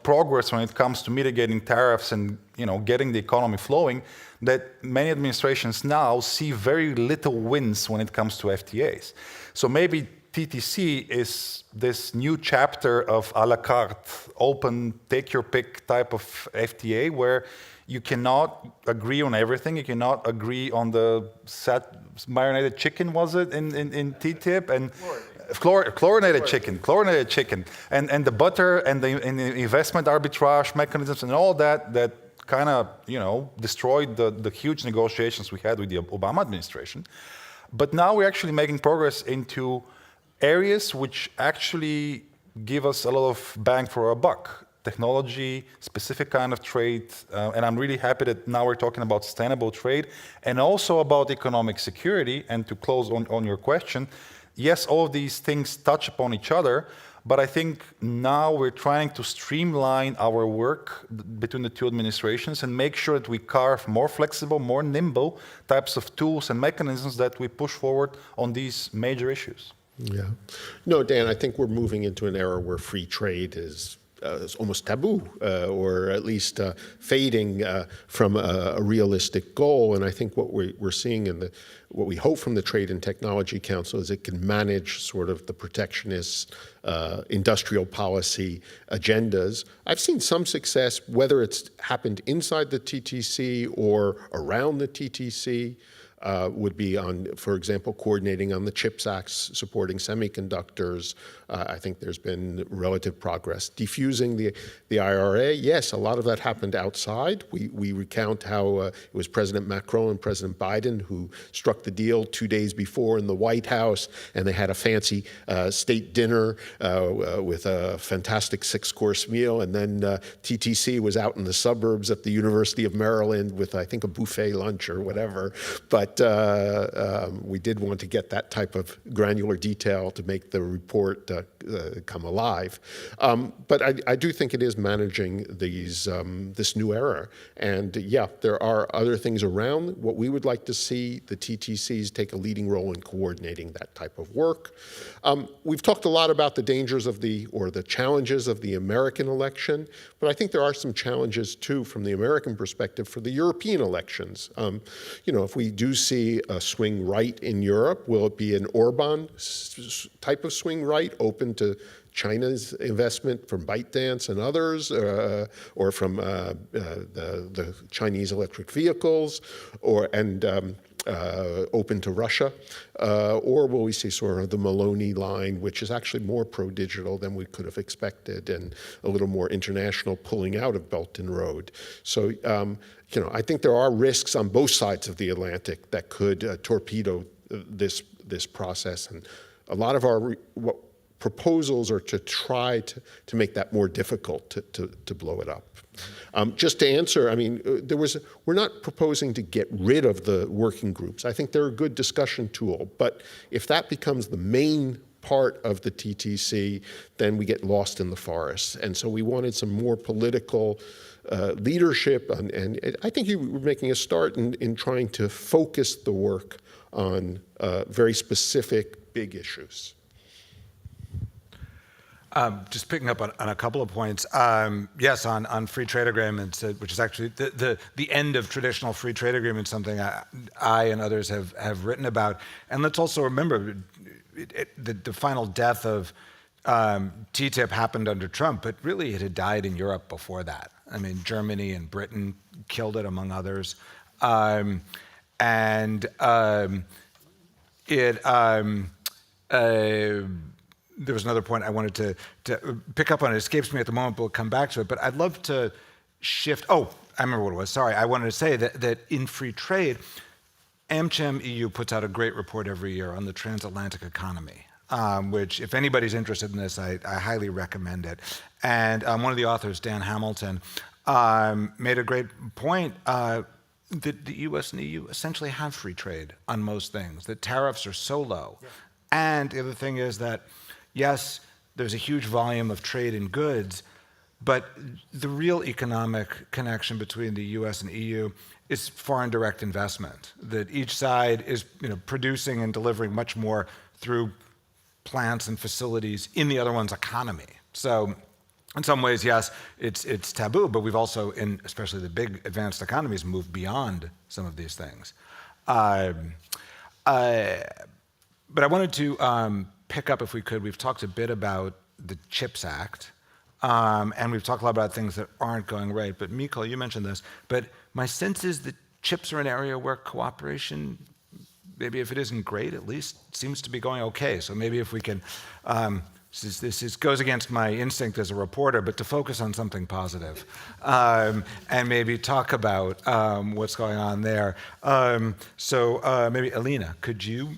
progress when it comes to mitigating tariffs and getting the economy flowing, that many administrations now see very little wins when it comes to FTAs. So maybe TTC is this new chapter of a la carte, open, take your pick type of FTA, where you cannot agree on everything. You cannot agree on the marinated chicken, was it, in TTIP? And chlorinated chicken, and the butter and the investment arbitrage mechanisms and all that kind of destroyed the huge negotiations we had with the Obama administration. But now we're actually making progress into areas which actually give us a lot of bang for our buck. Technology, specific kind of trade, and I'm really happy that now we're talking about sustainable trade and also about economic security. And to close on your question, yes, all of these things touch upon each other, but I think now we're trying to streamline our work between the two administrations and make sure that we carve more flexible, more nimble types of tools and mechanisms that we push forward on these major issues. Yeah. No, Dan, I think we're moving into an era where free trade is almost taboo, or at least fading from a realistic goal. And I think what we're seeing in what we hope from the Trade and Technology Council is it can manage sort of the protectionist industrial policy agendas. I've seen some success, whether it's happened inside the TTC or around the TTC. Would be on, for example, coordinating on the CHIPS Act, supporting semiconductors. I think there's been relative progress. Defusing the IRA, yes, a lot of that happened outside. We recount how it was President Macron and President Biden who struck the deal 2 days before in the White House, and they had a fancy state dinner with a fantastic 6-course meal, and then TTC was out in the suburbs at the University of Maryland with, I think, a buffet lunch or whatever. But we did want to get that type of granular detail to make the report come alive. But I do think it is managing this new era. And yeah, there are other things around. What we would like to see the TTCs take a leading role in coordinating that type of work. We've talked a lot about the dangers of the challenges of the American election, but I think there are some challenges too from the American perspective for the European elections. If we do see a swing right in Europe? Will it be an Orban type of swing right, open to China's investment from ByteDance and others, or from the Chinese electric vehicles, open to Russia? Or will we see sort of the Maloney line, which is actually more pro-digital than we could have expected, and a little more international pulling out of Belt and Road? So, I think there are risks on both sides of the Atlantic that could torpedo this process. And a lot of our proposals are to try to make that more difficult to blow it up. Just to answer, I mean, we're not proposing to get rid of the working groups. I think they're a good discussion tool, but if that becomes the main part of the TTC, then we get lost in the forest. And so we wanted some more political leadership, and I think you were making a start in trying to focus the work on very specific big issues. Just picking up on a couple of points. Yes, on free trade agreements, which is actually the end of traditional free trade agreements, something I and others have written about. And let's also remember the final death of TTIP happened under Trump, but really it had died in Europe before that. I mean, Germany and Britain killed it, among others. There was another point I wanted to pick up on. It escapes me at the moment, but we'll come back to it. But I'd love to shift. Oh, I remember what it was. Sorry. I wanted to say that in free trade, AmCham EU puts out a great report every year on the transatlantic economy, which, if anybody's interested in this, I highly recommend it. And one of the authors, Dan Hamilton, made a great point that the US and EU essentially have free trade on most things, that tariffs are so low. Yeah. And the other thing is that, yes, there's a huge volume of trade in goods, but the real economic connection between the US and EU is foreign direct investment, that each side is producing and delivering much more through plants and facilities in the other one's economy. So in some ways, yes, it's taboo, but we've also, in especially the big advanced economies, moved beyond some of these things. But I wanted to pick up, if we could, we've talked a bit about the CHIPS Act, and we've talked a lot about things that aren't going right. But Mikol, you mentioned this, but my sense is that chips are an area where cooperation, maybe if it isn't great, at least seems to be going okay. So maybe if we can, this goes against my instinct as a reporter, but to focus on something positive, and maybe talk about what's going on there. So maybe Alina, could you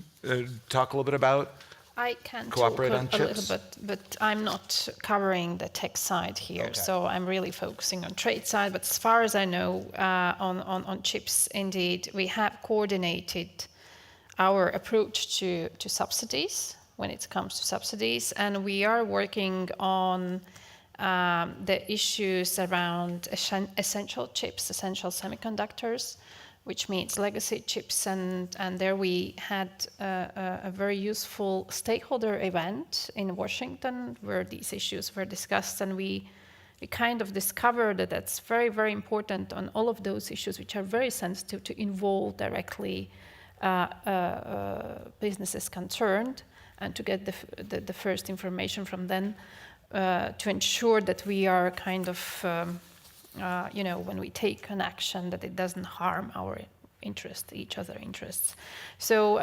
talk a little bit about I can cooperate talk on a chips? little bit, but I'm not covering the tech side here, Okay. so I'm really focusing on trade side. But as far as I know, on chips, indeed, we have coordinated our approach to subsidies when it comes to subsidies, and we are working on the issues around essential chips, essential semiconductors, which means legacy chips, and there we had a very useful stakeholder event in Washington where these issues were discussed, and we kind of discovered that that's very, very important on all of those issues which are very sensitive to involve directly businesses concerned, and to get the first information from them to ensure that we are kind of when we take an action, that it doesn't harm our interest, each other interests. So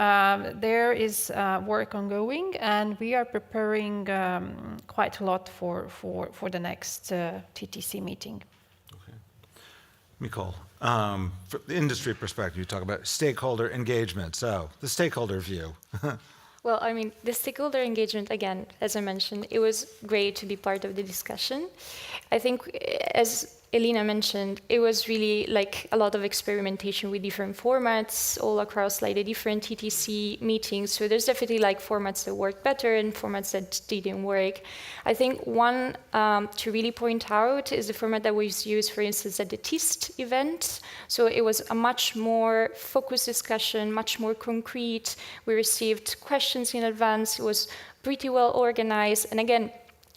there is work ongoing, and we are preparing quite a lot for the next TTC meeting. Okay. Mikol, from the industry perspective, you talk about stakeholder engagement. So the stakeholder view. Well, I mean, the stakeholder engagement, again, as I mentioned, it was great to be part of the discussion. I think, as Elina mentioned, it was really like a lot of experimentation with different formats all across like the different TTC meetings. So there's definitely like formats that work better and formats that didn't work. I think one to really point out is the format that was used, for instance, at the TIST event. So it was a much more focused discussion, much more concrete. We received questions in advance. It was pretty well organized. And again,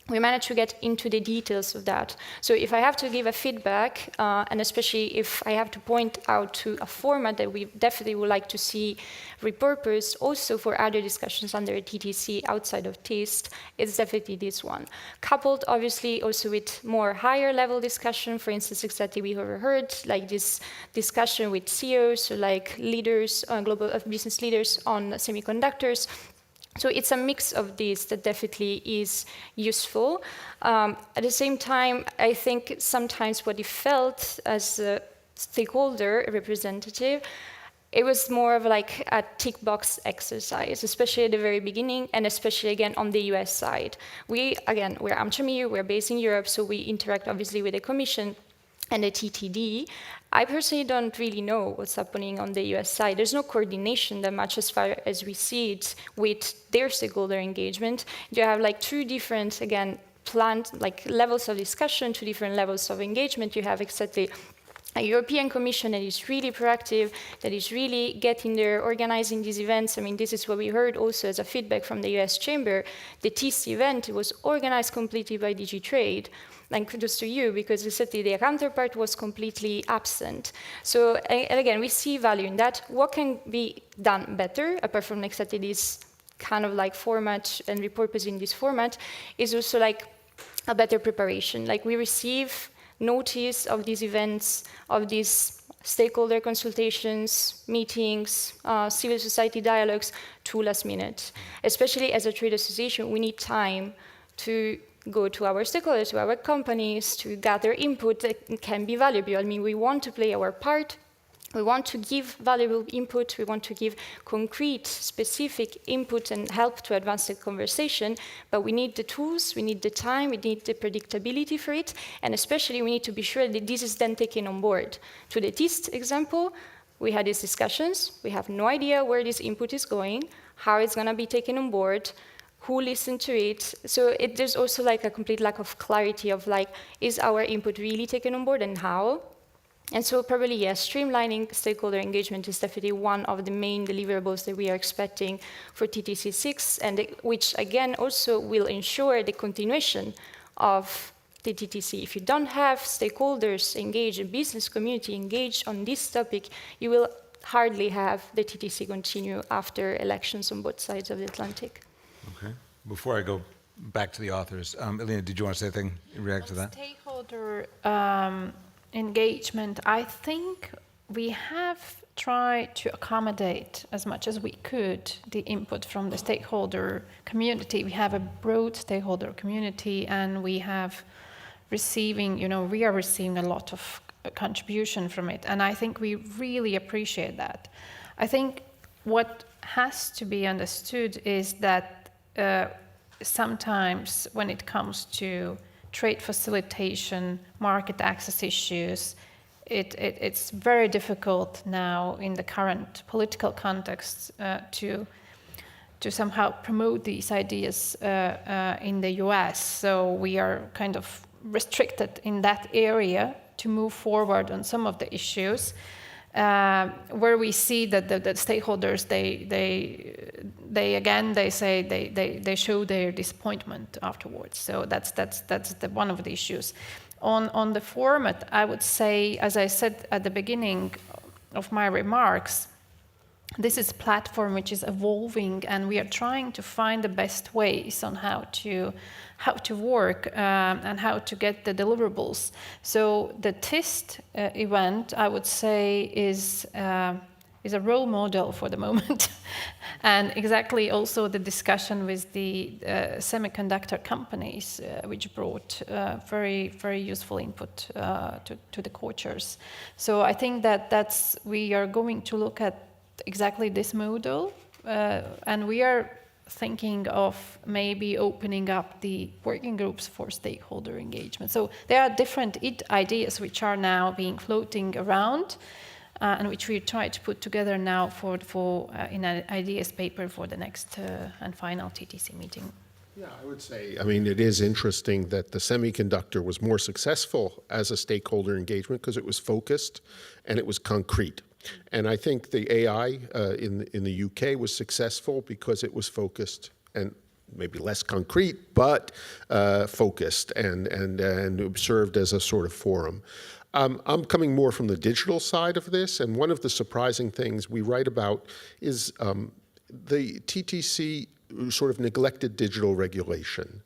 we managed to get into the details of that. So if I have to give a feedback, and especially if I have to point out to a format that we definitely would like to see repurposed also for other discussions under TTC outside of TIST, it's definitely this one. Coupled obviously also with more higher level discussion, for instance, exactly we overheard, like this discussion with CEOs, so like leaders, global business leaders on semiconductors. So it's a mix of these that definitely is useful. At the same time, I think sometimes what you felt as a stakeholder representative, it was more of like a tick box exercise, especially at the very beginning, and especially again on the US side. We're AmChemIU, we're based in Europe, so we interact obviously with the Commission and the TTD. I personally don't really know what's happening on the US side. There's no coordination that much as far as we see it with their stakeholder engagement. You have like two different, again, planned like levels of discussion, two different levels of engagement. You have exactly a European Commission that is really proactive, that is really getting there, organizing these events. I mean, this is what we heard also as a feedback from the US Chamber. The TIST event was organized completely by DG Trade. And kudos to you, because recently their counterpart was completely absent. So, and again, we see value in that. What can be done better, apart from exactly this kind of like format and repurposing this format, is also like a better preparation. Like we receive notice of these events, of these stakeholder consultations, meetings, civil society dialogues too last minute. Especially as a trade association, we need time to go to our stakeholders, to our companies, to gather input that can be valuable. I mean, we want to play our part. We want to give valuable input. We want to give concrete, specific input and help to advance the conversation. But we need the tools, we need the time, we need the predictability for it. And especially, we need to be sure that this is then taken on board. To the TIST example, we had these discussions. We have no idea where this input is going, how it's going to be taken on board, who listened to it. So there's also like a complete lack of clarity of like, is our input really taken on board and how? And so probably, yes, streamlining stakeholder engagement is definitely one of the main deliverables that we are expecting for TTC6, and which again also will ensure the continuation of the TTC. If you don't have stakeholders engaged, a business community engaged on this topic, you will hardly have the TTC continue after elections on both sides of the Atlantic. Okay. Before I go back to the authors, Elena, did you want to say anything in react to that? Stakeholder engagement, I think we have tried to accommodate as much as we could the input from the stakeholder community. We have a broad stakeholder community, and we have we are receiving a lot of contribution from it, and I think we really appreciate that. I think what has to be understood is that sometimes when it comes to trade facilitation, market access issues, it's very difficult now in the current political context to somehow promote these ideas in the US. So we are kind of restricted in that area to move forward on some of the issues. Where we see that the stakeholders, they show their disappointment afterwards. So that's one of the issues. On the format, I would say, as I said at the beginning of my remarks, this is a platform which is evolving, and we are trying to find the best ways on how to work and how to get the deliverables. So the TIST event, I would say, is a role model for the moment. And exactly also the discussion with the semiconductor companies, which brought very, very useful input to the co-chairs. So I think that we are going to look at exactly this model, and we are thinking of maybe opening up the working groups for stakeholder engagement. So there are different ideas which are now being floating around, and which we try to put together now for in an ideas paper for the next and final TTC meeting. Yeah, I would say, I mean, it is interesting that the semiconductor was more successful as a stakeholder engagement because it was focused and it was concrete. And I think the AI in the UK was successful because it was focused and maybe less concrete, but focused and served as a sort of forum. I'm coming more from the digital side of this, and one of the surprising things we write about is the TTC sort of neglected digital regulation.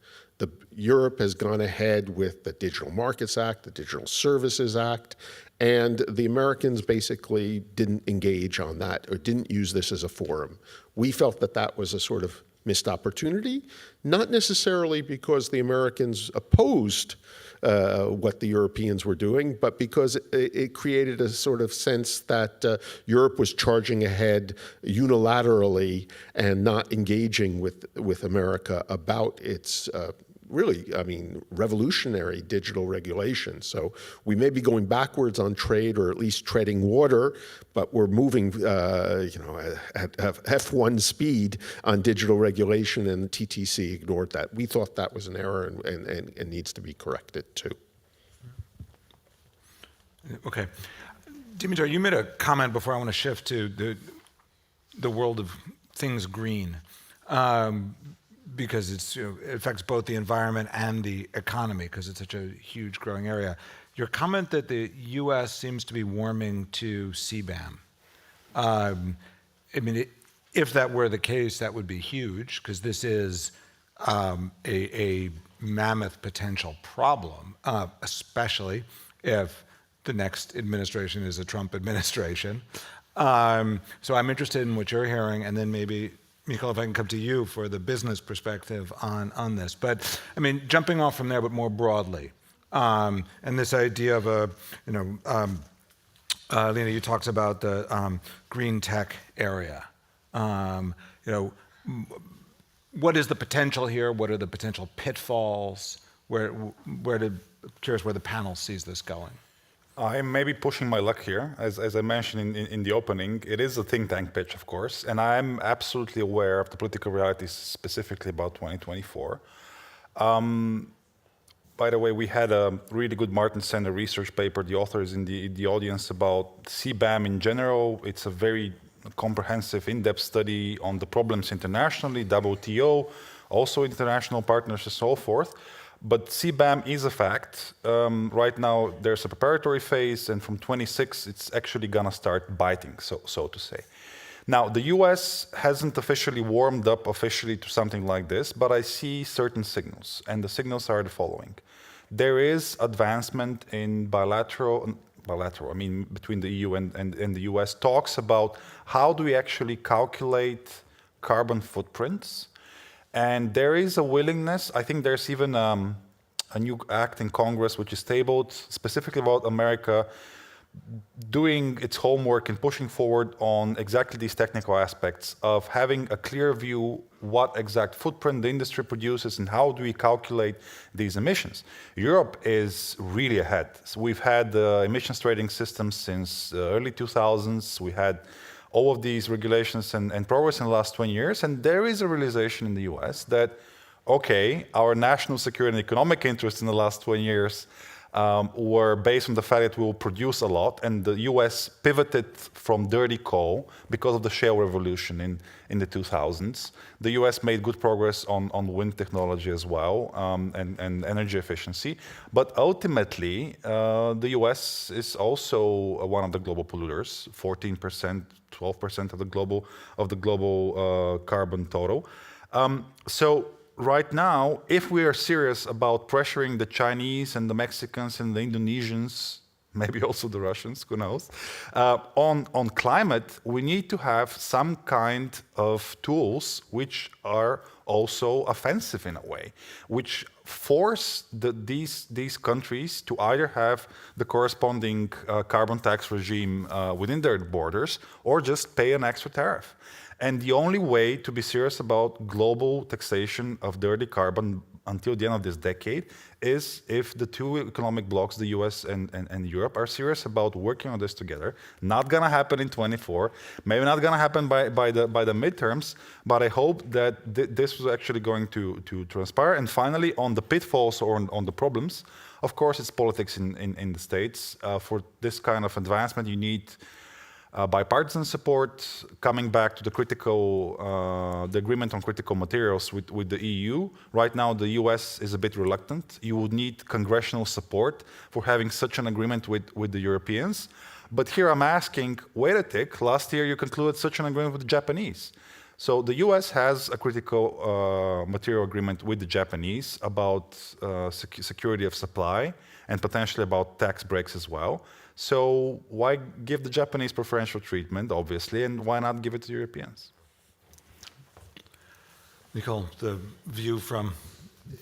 Europe has gone ahead with the Digital Markets Act, the Digital Services Act, and the Americans basically didn't engage on that or didn't use this as a forum. We felt that that was a sort of missed opportunity, not necessarily because the Americans opposed what the Europeans were doing, but because it created a sort of sense that Europe was charging ahead unilaterally and not engaging with America about its really, I mean, revolutionary digital regulation. So we may be going backwards on trade, or at least treading water, but we're moving, at F1 speed on digital regulation, and the TTC ignored that. We thought that was an error and needs to be corrected too. Okay. Dimitar, you made a comment before I want to shift to the world of things green. Because it affects both the environment and the economy, because it's such a huge growing area. Your comment that the U.S. seems to be warming to CBAM. I mean, if that were the case, that would be huge, because this is a mammoth potential problem, especially if the next administration is a Trump administration. So I'm interested in what you're hearing, and then maybe, Michael, if I can come to you for the business perspective on this. But I mean, jumping off from there, but more broadly, and this idea of Lena, you talked about the green tech area. What is the potential here? What are the potential pitfalls? Curious where the panel sees this going. I'm maybe pushing my luck here. As I mentioned in the opening, it is a think tank pitch, of course, and I'm absolutely aware of the political realities specifically about 2024. By the way, we had a really good Martin Center research paper, the authors in the audience, about CBAM in general. It's a very comprehensive, in-depth study on the problems internationally, WTO, also international partners and so forth. But CBAM is a fact. Right now, there's a preparatory phase, and from 26, it's actually gonna start biting, so to say. Now, the US hasn't officially warmed up officially to something like this, but I see certain signals, and the signals are the following. There is advancement in bilateral, I mean, between the EU and the US, talks about how do we actually calculate carbon footprints. And there is a willingness, I think there's even a new act in Congress which is tabled specifically about America doing its homework and pushing forward on exactly these technical aspects of having a clear view what exact footprint the industry produces and how do we calculate these emissions. Europe is really ahead. So we've had the emissions trading system since the early 2000s. We had all of these regulations and progress in the last 20 years, and there is a realization in the US that, okay, our national security and economic interests in the last 20 years were based on the fact that we will produce a lot, and the US pivoted from dirty coal because of the shale revolution in the 2000s. The US made good progress on wind technology as well, and energy efficiency. But ultimately, the US is also one of the global polluters, 14%, 12% of the global carbon total. So right now, if we are serious about pressuring the Chinese and the Mexicans and the Indonesians, maybe also the Russians, who knows, on climate, we need to have some kind of tools which are also offensive in a way, which force these countries to either have the corresponding carbon tax regime within their borders or just pay an extra tariff. And the only way to be serious about global taxation of dirty carbon until the end of this decade is if the two economic blocs, the US and Europe, are serious about working on this together. Not gonna happen in 24, maybe not gonna happen by the midterms, but I hope that this was actually going to transpire. And finally, on the pitfalls or on the problems, of course, it's politics in the States. For this kind of advancement, you need bipartisan support. Coming back to the the agreement on critical materials with the EU. Right now, the US is a bit reluctant. You would need congressional support for having such an agreement with the Europeans. But here I'm asking, wait a tick, last year you concluded such an agreement with the Japanese. So the US has a critical material agreement with the Japanese about security of supply and potentially about tax breaks as well. So why give the Japanese preferential treatment, obviously, and why not give it to the Europeans? Nicole, the view from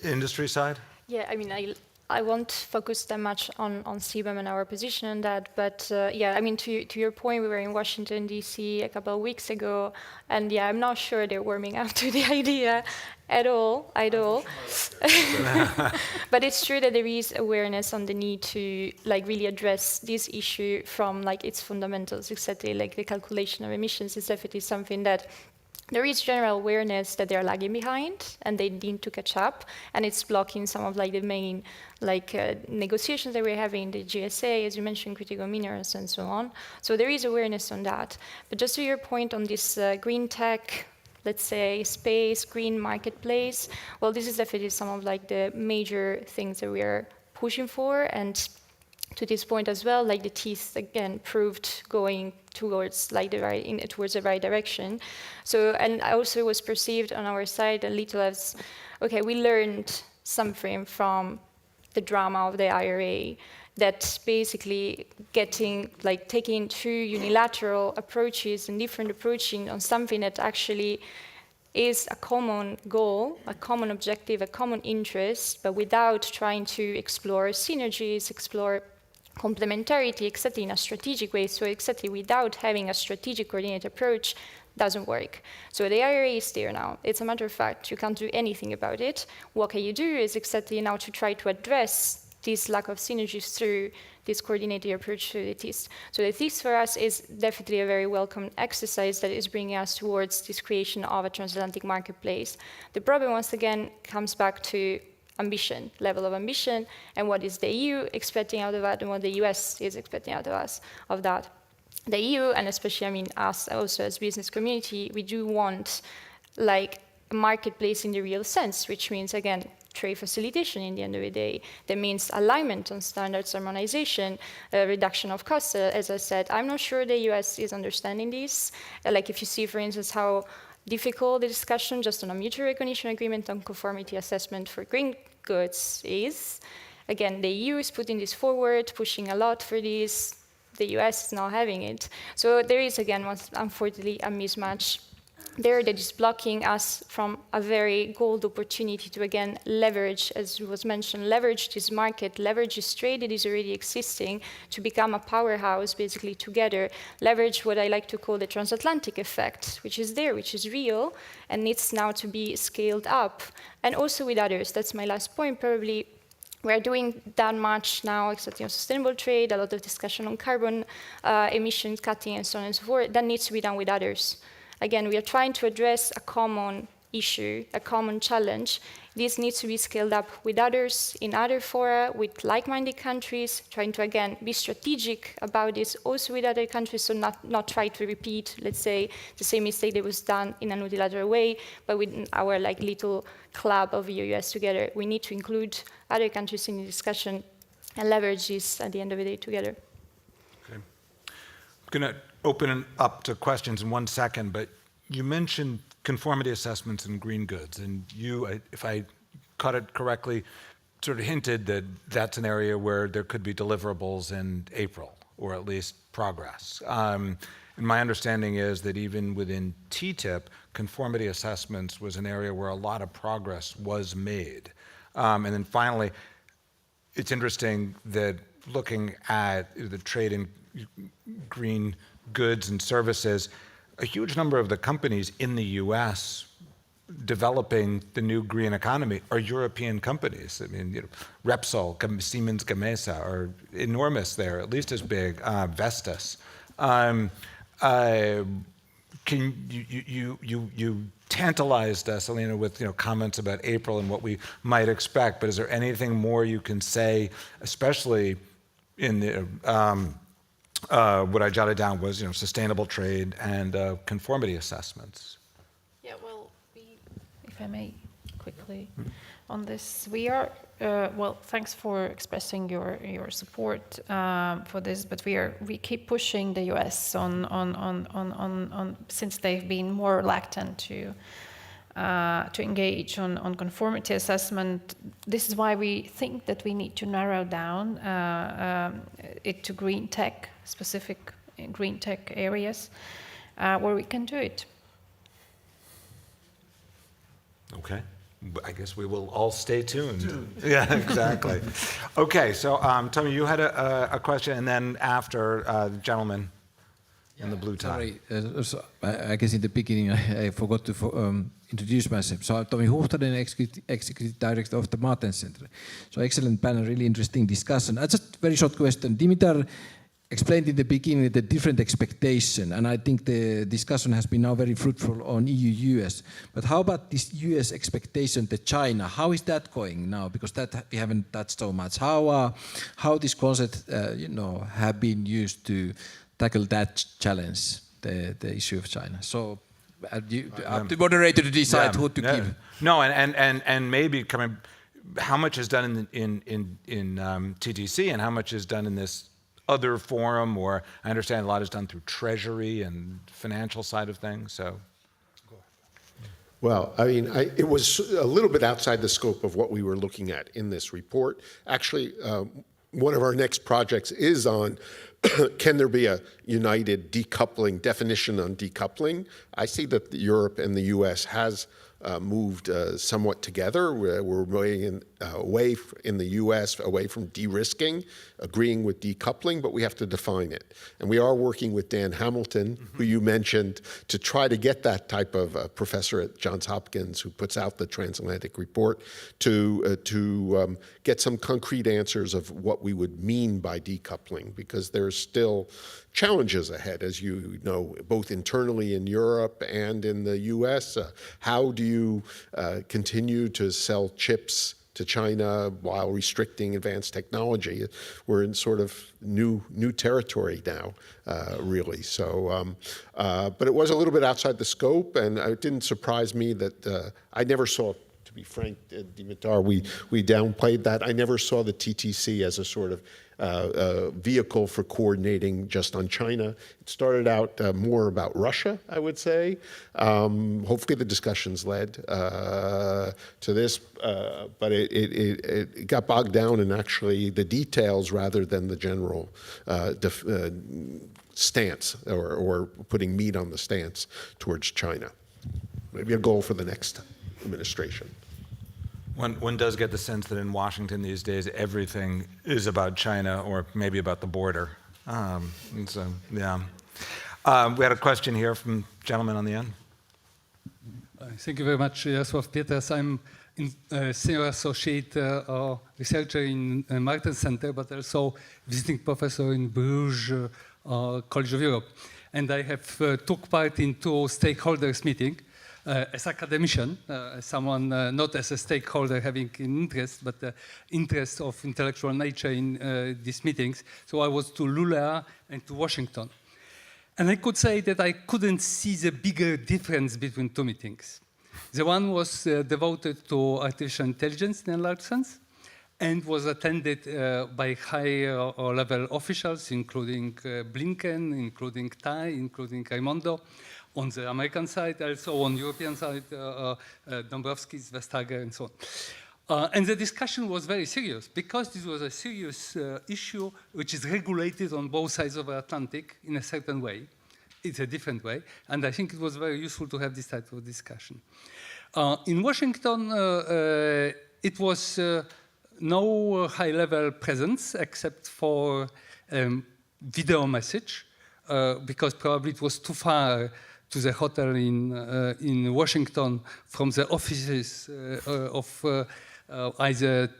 industry side? Yeah, I mean, I won't focus that much on CBAM and our position on that, but yeah, I mean, to your point, we were in Washington, D.C. a couple of weeks ago, and yeah, I'm not sure they're warming up to the idea at all. But it's true that there is awareness on the need to like really address this issue from like its fundamentals, exactly like the calculation of emissions is definitely something that there is general awareness that they're lagging behind and they need to catch up, and it's blocking some of like the main like negotiations that we're having, the GSA, as you mentioned, critical minerals and so on. So there is awareness on that. But just to your point on this green tech, let's say space, green marketplace, well, this is definitely some of like the major things that we are pushing for, and to this point as well, like the teeth again proved going towards like towards the right direction. So, and also was perceived on our side a little as, okay, we learned something from the drama of the IRA, that basically taking two unilateral approaches and different approaching on something that actually is a common goal, a common objective, a common interest, but without trying to explore synergies, explore complementarity, exactly in a strategic way. So exactly without having a strategic coordinated approach doesn't work. So the IRA is there now. It's a matter of fact, you can't do anything about it. What can you do is exactly now to try to address this lack of synergies through this coordinated approach to the TIS. So the TIS for us is definitely a very welcome exercise that is bringing us towards this creation of a transatlantic marketplace. The problem, once again, comes back to ambition, level of ambition, and what is the EU expecting out of that, and what the US is expecting out of us, of that. The EU, and especially, I mean, us also as business community, we do want like a marketplace in the real sense, which means, again, trade facilitation in the end of the day. That means alignment on standards, harmonization, reduction of costs. As I said, I'm not sure the US is understanding this. Like if you see, for instance, how difficult the discussion just on a mutual recognition agreement on conformity assessment for green goods is. Again, the EU is putting this forward, pushing a lot for this. The US is not having it. So there is, again, unfortunately, a mismatch there that is blocking us from a very gold opportunity to, again, leverage, as was mentioned, leverage this market, leverage this trade that is already existing to become a powerhouse, basically, together, leverage what I like to call the transatlantic effect, which is there, which is real, and needs now to be scaled up. And also with others, that's my last point, probably. We're doing that much now, except on sustainable trade, a lot of discussion on carbon emission cutting and so on and so forth. That needs to be done with others. Again, we are trying to address a common issue, a common challenge. This needs to be scaled up with others, in other fora, with like-minded countries, trying to, again, be strategic about this, also with other countries, so not try to repeat, let's say, the same mistake that was done in a multilateral way, but with our like little club of US together. We need to include other countries in the discussion and leverage this at the end of the day together. Okay. I'm going to open it up to questions in 1 second, but you mentioned conformity assessments in green goods, and you, if I caught it correctly, sort of hinted that that's an area where there could be deliverables in April, or at least progress. And my understanding is that even within TTIP, conformity assessments was an area where a lot of progress was made. And then finally, it's interesting that looking at the trade in green goods and services, a huge number of the companies in the US developing the new green economy are European companies. I mean, Repsol, Siemens Gamesa are enormous there, at least as big, Vestas. Can you tantalized us, Alina, with comments about April and what we might expect, but is there anything more you can say, especially in the what I jotted down was, sustainable trade and conformity assessments. Yeah, well, if I may quickly on this, we are, well, thanks for expressing your support for this, but we keep pushing the US on since they've been more reluctant to engage on conformity assessment. This is why we think that we need to narrow down it to green tech, specific green tech areas where we can do it. Okay. I guess we will all stay tuned. Yeah, exactly. Okay, so Tommy, you had a question, and then after the gentleman in the blue tie. Sorry, so I guess in the beginning I forgot to introduce myself. So I'm Tommy Huhtanen, Executive Director of the Martens Center. So excellent panel, really interesting discussion. Just very short question. Dimitar explained in the beginning the different expectation, and I think the discussion has been now very fruitful on EU-US. But how about this US expectation to China? How is that going now? Because that we haven't touched so much. How this concept, have been used to tackle that challenge, the issue of China. So up to moderator to decide who to give. No, and maybe how much is done in TTC and how much is done in this other forum, or I understand a lot is done through Treasury and financial side of things. So. Well, I mean, it was a little bit outside the scope of what we were looking at in this report. Actually, one of our next projects is on can there be a united decoupling definition on decoupling? I see that Europe and the US has moved somewhat together. We're moving away in the US, away from de-risking, agreeing with decoupling, but we have to define it. And we are working with Dan Hamilton, who you mentioned, to try to get that type of professor at Johns Hopkins who puts out the Transatlantic report to get some concrete answers of what we would mean by decoupling, because there's still challenges ahead, as you know, both internally in Europe and in the US. How do you continue to sell chips to China while restricting advanced technology? We're in sort of new territory now, really. So, but it was a little bit outside the scope, and it didn't surprise me that I never saw, to be frank, Dimitar, we downplayed that. I never saw the TTC as a sort of vehicle for coordinating just on China. It started out more about Russia, I would say. Hopefully the discussions led to this, but it got bogged down in actually the details rather than the general stance or putting meat on the stance towards China. Maybe a goal for the next administration. One does get the sense that in Washington these days everything is about China or maybe about the border. So, yeah. We had a question here from the gentleman on the end. Thank you very much, Jarosław Pietras. I'm a senior associate researcher in Martens Center, but also visiting professor in Bruges College of Europe. And I have took part in 2 stakeholders meetings. As academician, as someone not as a stakeholder having an interest, but the interest of intellectual nature in these meetings. So I was to Lula and to Washington. And I could say that I couldn't see the bigger difference between 2 meetings. The one was devoted to artificial intelligence in a large sense, and was attended by high-level officials, including Blinken, including Tai, including Raimondo. On the American side, also on European side, Dombrovskis, Vestager, and so on. And the discussion was very serious, because this was a serious issue which is regulated on both sides of the Atlantic in a certain way. It's a different way, and I think it was very useful to have this type of discussion. In Washington, it was no high-level presence except for video message, because probably it was too far to the hotel in Washington from the offices of either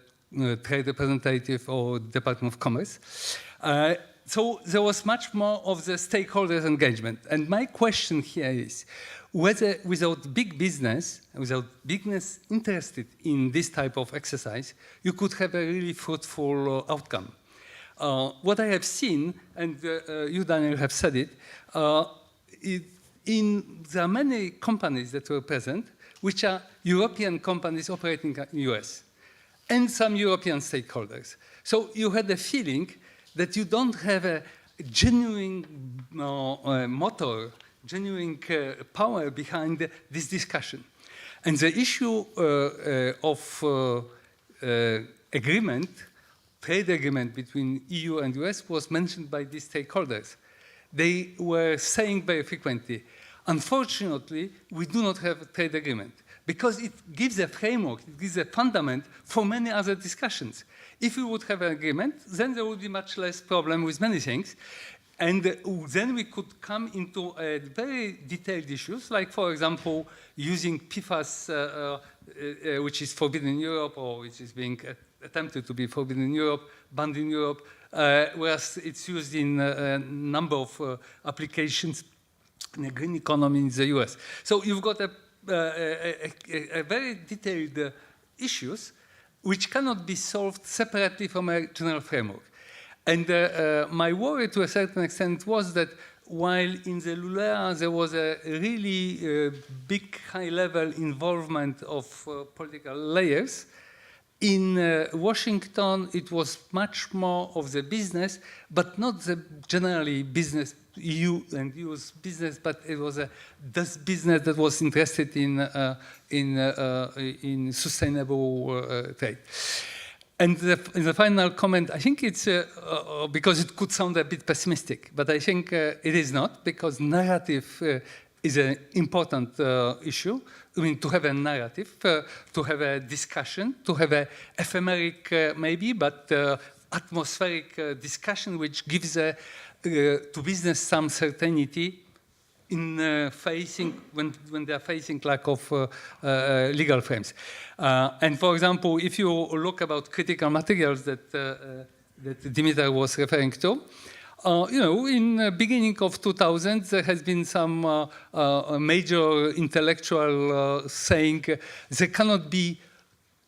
trade representative or Department of Commerce. So there was much more of the stakeholders engagement. And my question here is whether without big business interested in this type of exercise, you could have a really fruitful outcome. What I have seen, and you, Daniel, have said it, there are many companies that were present, which are European companies operating in the US, and some European stakeholders. So you had the feeling that you don't have a genuine motor, genuine power behind this discussion. And the issue of agreement, trade agreement between EU and US was mentioned by these stakeholders. They were saying very frequently, unfortunately, we do not have a trade agreement because it gives a framework, it gives a fundament for many other discussions. If we would have an agreement, then there would be much less problem with many things. And then we could come into very detailed issues, like, for example, using PFAS, which is forbidden in Europe, or which is being attempted to be forbidden in Europe, banned in Europe, whereas it's used in a number of applications in the green economy in the US. So you've got a very detailed issues which cannot be solved separately from a general framework. And my worry to a certain extent was that while in the LULEA there was a really big high-level involvement of political layers, in Washington it was much more of the business, but not the generally business, EU and EU's business, but it was this business that was interested in sustainable trade. And the final comment, I think it's, because it could sound a bit pessimistic, but I think it is not, because narrative is an important issue. I mean, to have a narrative, to have a discussion, to have a ephemeric maybe, but atmospheric discussion which gives to business some certainty in facing, when they are facing lack of legal frames. And for example, if you look about critical materials that Dimitar was referring to, you know, in the beginning of 2000, there has been some major intellectual saying there cannot be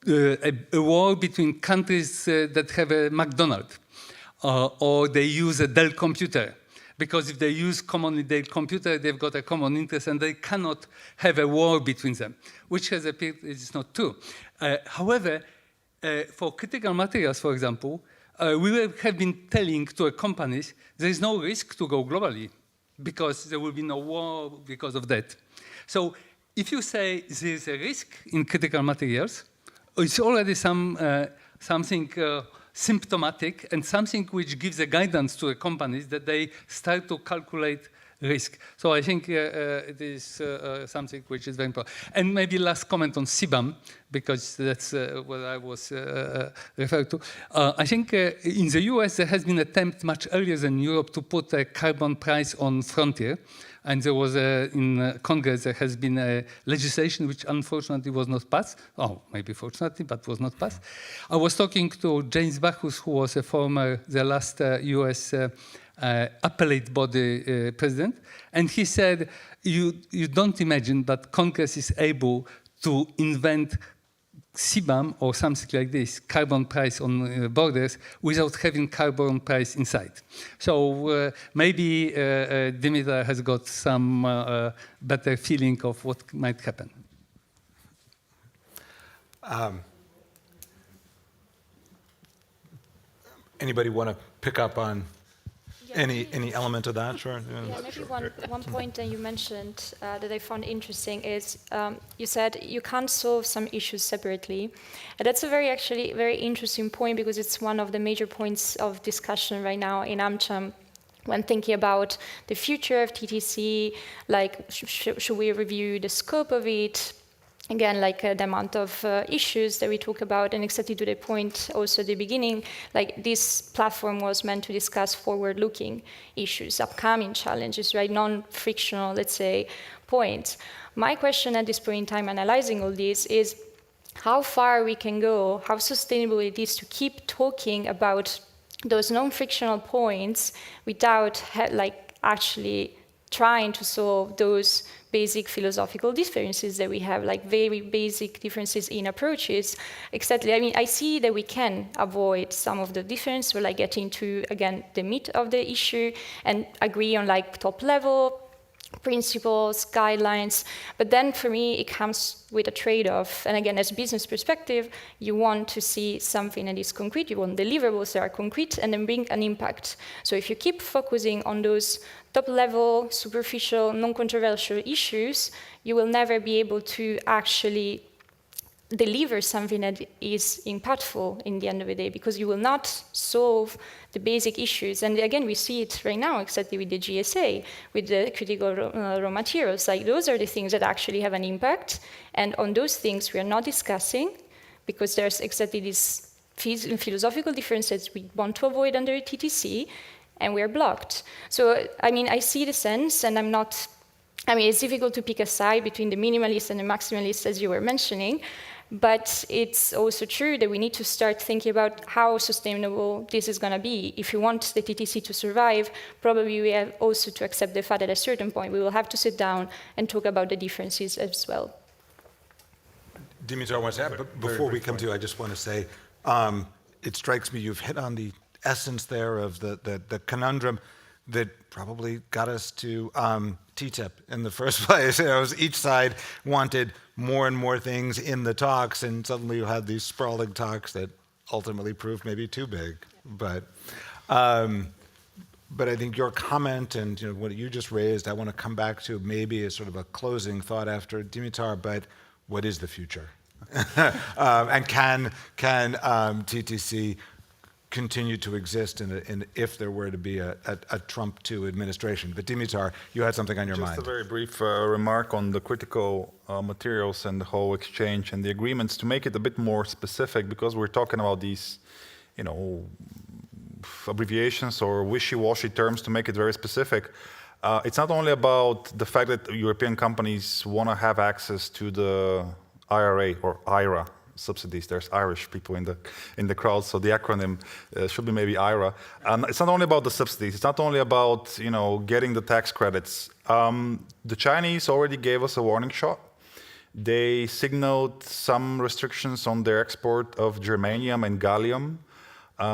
a war between countries that have a McDonald's or they use a Dell computer. Because if they use commonly Dell computer, they've got a common interest and they cannot have a war between them, which has appeared is not true. However, for critical materials, for example, we have been telling to companies there is no risk to go globally because there will be no war because of that. So if you say there is a risk in critical materials, it's already something symptomatic and something which gives a guidance to the companies that they start to calculate risk. So I think it is something which is very important. And maybe last comment on CBAM, because that's what I was referred to. I think in the US there has been an attempt much earlier than Europe to put a carbon price on frontier. And there was in Congress, there has been a legislation which unfortunately was not passed. Oh, maybe fortunately, but was not passed. I was talking to James Bacchus, who was the last US appellate body president. And he said, you don't imagine that Congress is able to invent CBAM or something like this, carbon price on borders, without having carbon price inside. So maybe Dimitar has got some better feeling of what might happen. Anybody want to pick up on any element of that? Sure. Yeah, maybe one point that you mentioned that I found interesting is you said you can't solve some issues separately. And that's a very interesting point because it's one of the major points of discussion right now in AmCham when thinking about the future of TTC, like should we review the scope of it? Again, like the amount of issues that we talk about, and exactly to the point also at the beginning, like this platform was meant to discuss forward-looking issues, upcoming challenges, right? Non-frictional, let's say, points. My question at this point in time, analyzing all this, is how far we can go, how sustainable it is to keep talking about those non-frictional points without actually trying to solve those basic philosophical differences that we have, like very basic differences in approaches. Exactly. I mean, I see that we can avoid some of the difference, or like get into, again, the meat of the issue and agree on like top level principles, guidelines, but then for me it comes with a trade-off. And again, as a business perspective, you want to see something that is concrete, you want deliverables that are concrete and then bring an impact. So if you keep focusing on those top-level, superficial, non-controversial issues, you will never be able to actually deliver something that is impactful in the end of the day, because you will not solve the basic issues. And again, we see it right now, exactly with the GSA, with the critical raw materials. Like, those are the things that actually have an impact. And on those things, we are not discussing, because there's exactly these philosophical differences we want to avoid under TTC, and we're blocked. So, I mean, I see the sense, and it's difficult to pick a side between the minimalists and the maximalists, as you were mentioning. But it's also true that we need to start thinking about how sustainable this is going to be. If you want the TTC to survive, probably we have also to accept the fact that at a certain point we will have to sit down and talk about the differences as well. Dimitar, I want to add, but before we come to you, I just want to say, it strikes me you've hit on the essence there of the conundrum that probably got us to TTIP in the first place. Each side wanted more and more things in the talks, and suddenly you had these sprawling talks that ultimately proved maybe too big. But I think your comment and what you just raised, I want to come back to maybe as sort of a closing thought after Dimitar. But what is the future? And can TTC continue to exist in if there were to be a Trump 2 administration? But Dimitar, you had something on your mind. Just a very brief remark on the critical materials and the whole exchange and the agreements, to make it a bit more specific, because we're talking about these, abbreviations or wishy-washy terms. To make it very specific, it's not only about the fact that European companies want to have access to the IRA or IRA subsidies. There's Irish people in the crowd, so the acronym should be maybe IRA. It's not only about the subsidies. It's not only about getting the tax credits. The Chinese already gave us a warning shot. They signaled some restrictions on their export of germanium and gallium,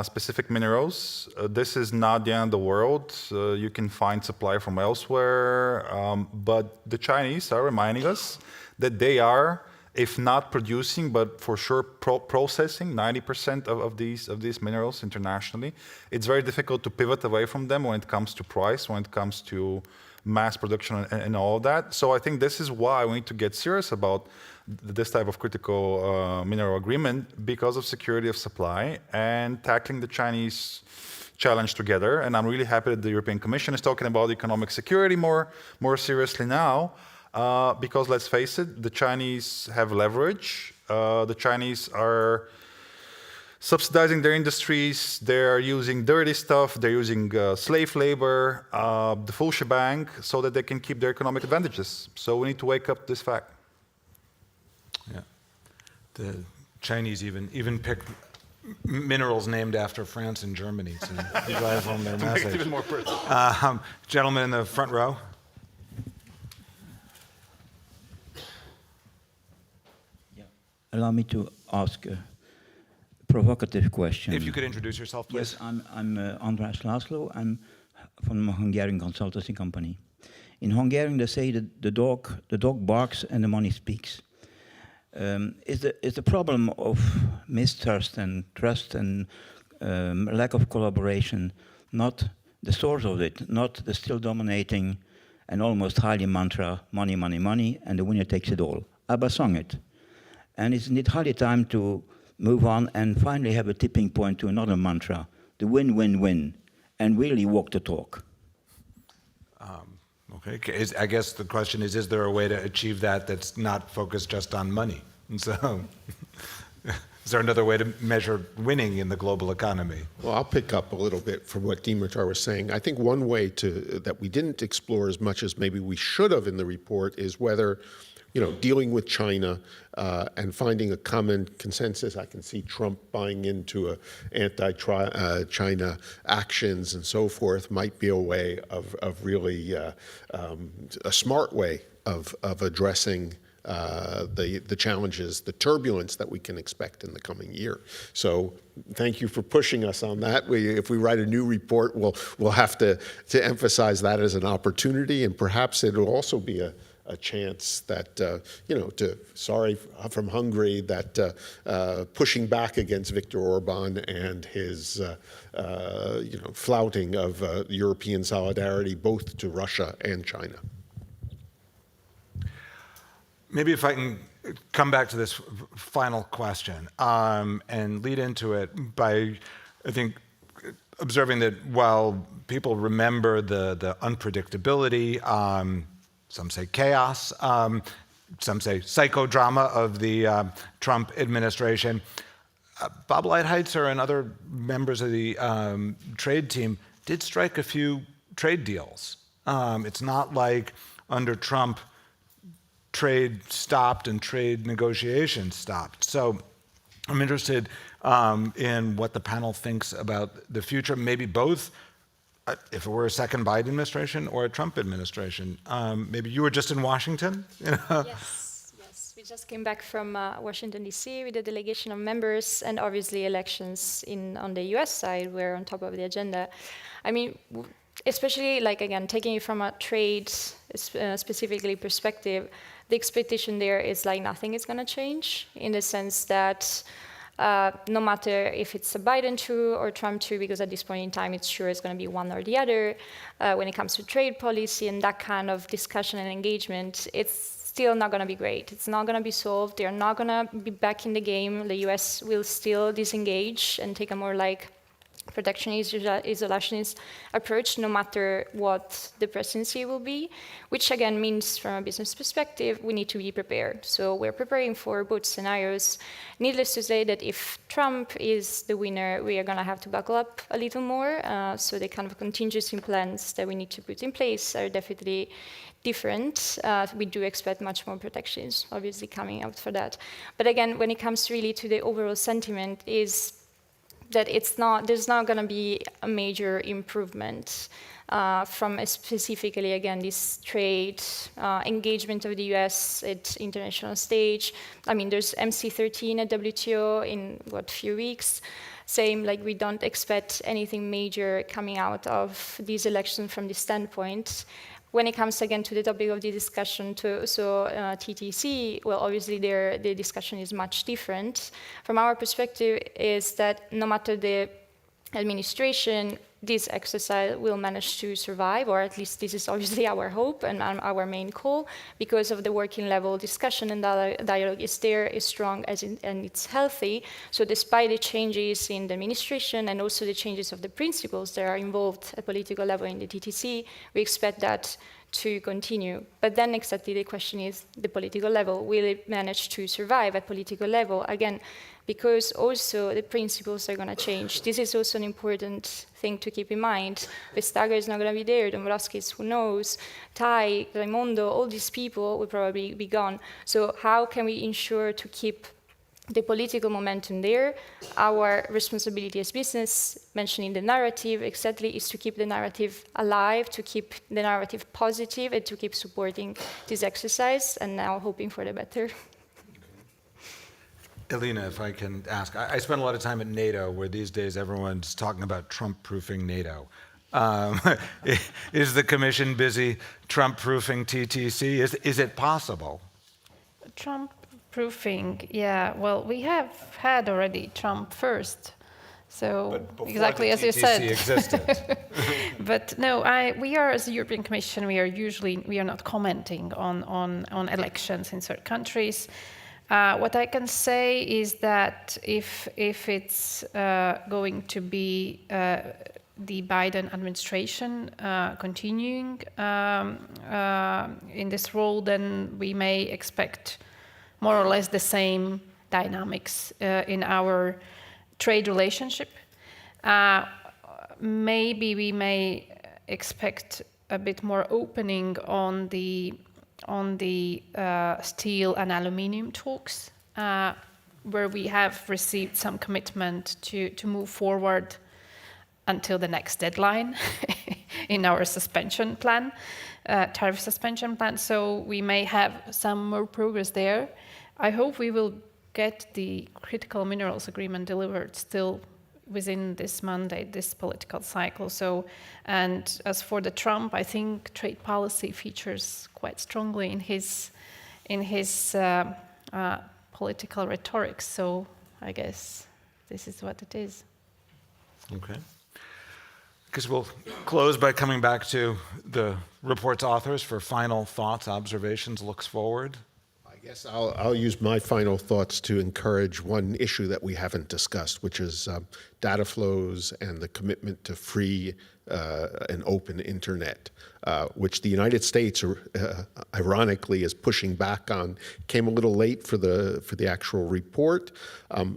specific minerals. This is not the end of the world. You can find supply from elsewhere, but the Chinese are reminding us that they are, if not producing, but for sure processing 90% of these minerals internationally. It's very difficult to pivot away from them when it comes to price, when it comes to mass production and all of that. So I think this is why we need to get serious about this type of critical mineral agreement, because of security of supply and tackling the Chinese challenge together. And I'm really happy that the European Commission is talking about economic security more seriously now. Because let's face it, the Chinese have leverage. The Chinese are subsidizing their industries. They're using dirty stuff. They're using slave labor, the full shebang, so that they can keep their economic advantages. So we need to wake up to this fact. Yeah, the Chinese even picked minerals named after France and Germany to drive home their message. Make it even more personal. Gentleman in the front row. Allow me to ask a provocative question. If you could introduce yourself, please. Yes, I'm András László. I'm from a Hungarian consultancy company. In Hungarian, they say that the dog barks and the money speaks. Is the problem of mistrust and trust and lack of collaboration not the source of it, not the still dominating and almost highly mantra, money, money, money, and the winner takes it all? ABBA sung it. And isn't it hardly time to move on and finally have a tipping point to another mantra, the win-win-win, and really walk the talk? Okay, I guess the question is there a way to achieve that that's not focused just on money? And so, is there another way to measure winning in the global economy? Well, I'll pick up a little bit from what Dimitar was saying. I think one way that we didn't explore as much as maybe we should have in the report is whether dealing with China and finding a common consensus. I can see Trump buying into anti-China actions and so forth might be a way of really a smart way of addressing the challenges, the turbulence that we can expect in the coming year. So thank you for pushing us on that. If we write a new report, we'll have to emphasize that as an opportunity, and perhaps it'll also be a chance that, sorry from Hungary, that pushing back against Viktor Orban and his, flouting of European solidarity both to Russia and China. Maybe if I can come back to this final question and lead into it by, I think, observing that while people remember the unpredictability, some say chaos, some say psychodrama of the Trump administration, Bob Lighthizer and other members of the trade team did strike a few trade deals. It's not like under Trump, trade stopped and trade negotiations stopped. So I'm interested in what the panel thinks about the future, maybe both, if it were a second Biden administration or a Trump administration. Maybe you were just in Washington? Yes. We just came back from Washington, D.C. with a delegation of members, and obviously elections on the U.S. side were on top of the agenda. I mean, especially, again, taking it from a trade specifically perspective, the expectation there is nothing is going to change, in the sense that no matter if it's a Biden 2 or Trump 2, because at this point in time it's sure it's going to be one or the other, when it comes to trade policy and that kind of discussion and engagement, it's still not going to be great. It's not going to be solved. They're not going to be back in the game. The US will still disengage and take a more protectionist, isolationist approach, no matter what the presidency will be, which again means from a business perspective, we need to be prepared. So we're preparing for both scenarios. Needless to say that if Trump is the winner, we are going to have to buckle up a little more. So the kind of contingency plans that we need to put in place are definitely different. We do expect much more protections, obviously, coming out for that. But again, when it comes really to the overall sentiment, is that there's not going to be a major improvement from specifically, again, this trade engagement of the US at international stage. I mean, there's MC13 at WTO in, few weeks. Same, we don't expect anything major coming out of these elections from this standpoint. When it comes again to the topic of the discussion, TTC, well, obviously the discussion is much different. From our perspective, is that no matter the administration, this exercise will manage to survive, or at least this is obviously our hope and our main call, because of the working level discussion and dialogue is there, is strong, and it's healthy. So despite the changes in the administration and also the changes of the principles that are involved at political level in the TTC, we expect that to continue. But then exactly the question is the political level. Will it manage to survive at political level? Again, because also the principles are going to change. This is also an important thing to keep in mind. Vestager is not going to be there, Dombrovskis, who knows, Tai, Raimondo, all these people will probably be gone. So how can we ensure to keep the political momentum there? Our responsibility as business, mentioning the narrative, exactly, is to keep the narrative alive, to keep the narrative positive, and to keep supporting this exercise, and now hoping for the better. Elina, if I can ask, I spend a lot of time at NATO, where these days everyone's talking about Trump-proofing NATO. Is the Commission busy Trump-proofing TTC? Is it possible? Trump-proofing, yeah. Well, we have had already Trump first. So exactly as you said. Existed. But no, we are, as the European Commission, we are not commenting on elections in certain countries. What I can say is that if it's going to be the Biden administration continuing in this role, then we may expect more or less the same dynamics in our trade relationship. Maybe we may expect a bit more opening on the steel and aluminium talks, where we have received some commitment to move forward until the next deadline in our suspension plan, tariff suspension plan. So we may have some more progress there. I hope we will get the critical minerals agreement delivered still within this mandate, this political cycle. So, and as for the Trump, I think trade policy features quite strongly in his political rhetoric. So I guess this is what it is. Okay. I guess we'll close by coming back to the report's authors for final thoughts, observations, looks forward. I guess I'll use my final thoughts to encourage one issue that we haven't discussed, which is data flows and the commitment to free and open internet, which the United States, ironically, is pushing back on. Came a little late for the actual report.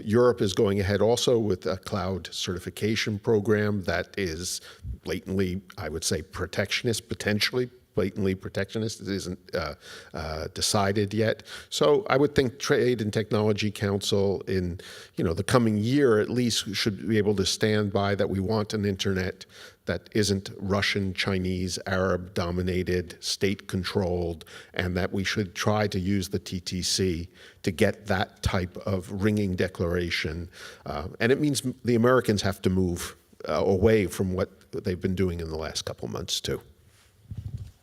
Europe is going ahead also with a cloud certification program that is blatantly, I would say, protectionist, potentially. Blatantly protectionist. It isn't decided yet. So I would think Trade and Technology Council in the coming year at least should be able to stand by that we want an internet that isn't Russian, Chinese, Arab dominated, state controlled, and that we should try to use the TTC to get that type of ringing declaration. And it means the Americans have to move away from what they've been doing in the last couple months too.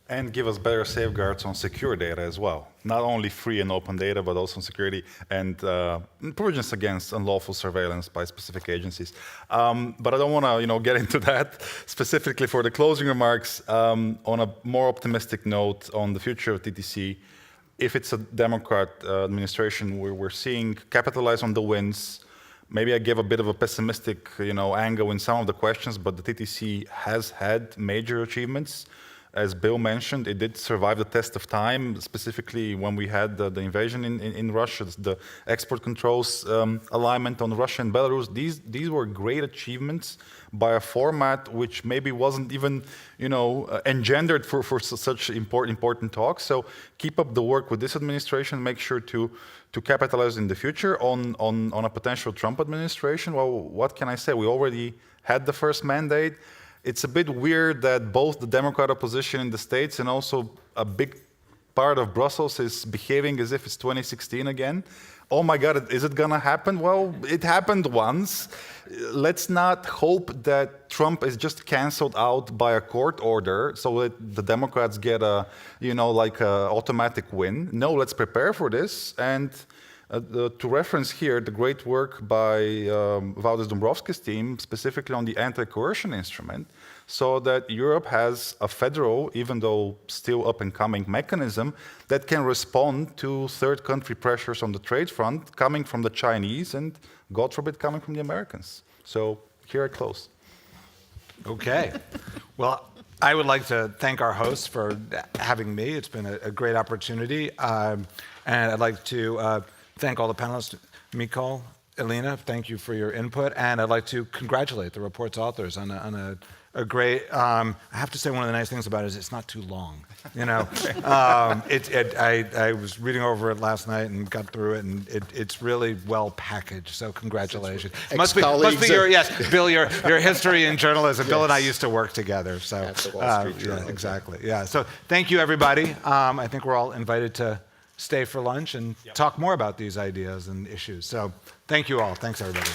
And give us better safeguards on secure data as well. Not only free and open data, but also security and provisions against unlawful surveillance by specific agencies. But I don't want to, get into that specifically for the closing remarks. On a more optimistic note on the future of TTC, if it's a Democrat administration, we're seeing capitalize on the wins. Maybe I gave a bit of a pessimistic, angle in some of the questions, but the TTC has had major achievements. As Bill mentioned, it did survive the test of time, specifically when we had the invasion in Russia, the export controls alignment on Russia and Belarus. These were great achievements by a format which maybe wasn't even, engendered for such important talks. So keep up the work with this administration. Make sure to capitalize in the future on a potential Trump administration. Well, what can I say? We already had the first mandate. It's a bit weird that both the Democrat opposition in the States and also a big part of Brussels is behaving as if it's 2016 again. Oh my God, is it gonna happen? Well, it happened once. Let's not hope that Trump is just canceled out by a court order so that the Democrats get a automatic win. No, let's prepare for this. And to reference here the great work by Valdis Dombrovskis' team, specifically on the anti-coercion instrument, so that Europe has a federal, even though still up-and-coming mechanism that can respond to third country pressures on the trade front coming from the Chinese and, God forbid, coming from the Americans. So here I close. Okay. Well, I would like to thank our hosts for having me. It's been a great opportunity. And I'd like to thank all the panelists. Mikol, Elena, thank you for your input. And I'd like to congratulate the report's authors on a great, I have to say one of the nice things about it is it's not too long. I was reading over it last night and got through it, and it's really well packaged. So congratulations. Must be your, yes, Bill, your history in journalism. Yes. Bill and I used to work together. So at the Wall Street Journal. Yeah, exactly. Yeah. So thank you, everybody. I think we're all invited to stay for lunch and talk more about these ideas and issues. So thank you all. Thanks, everybody.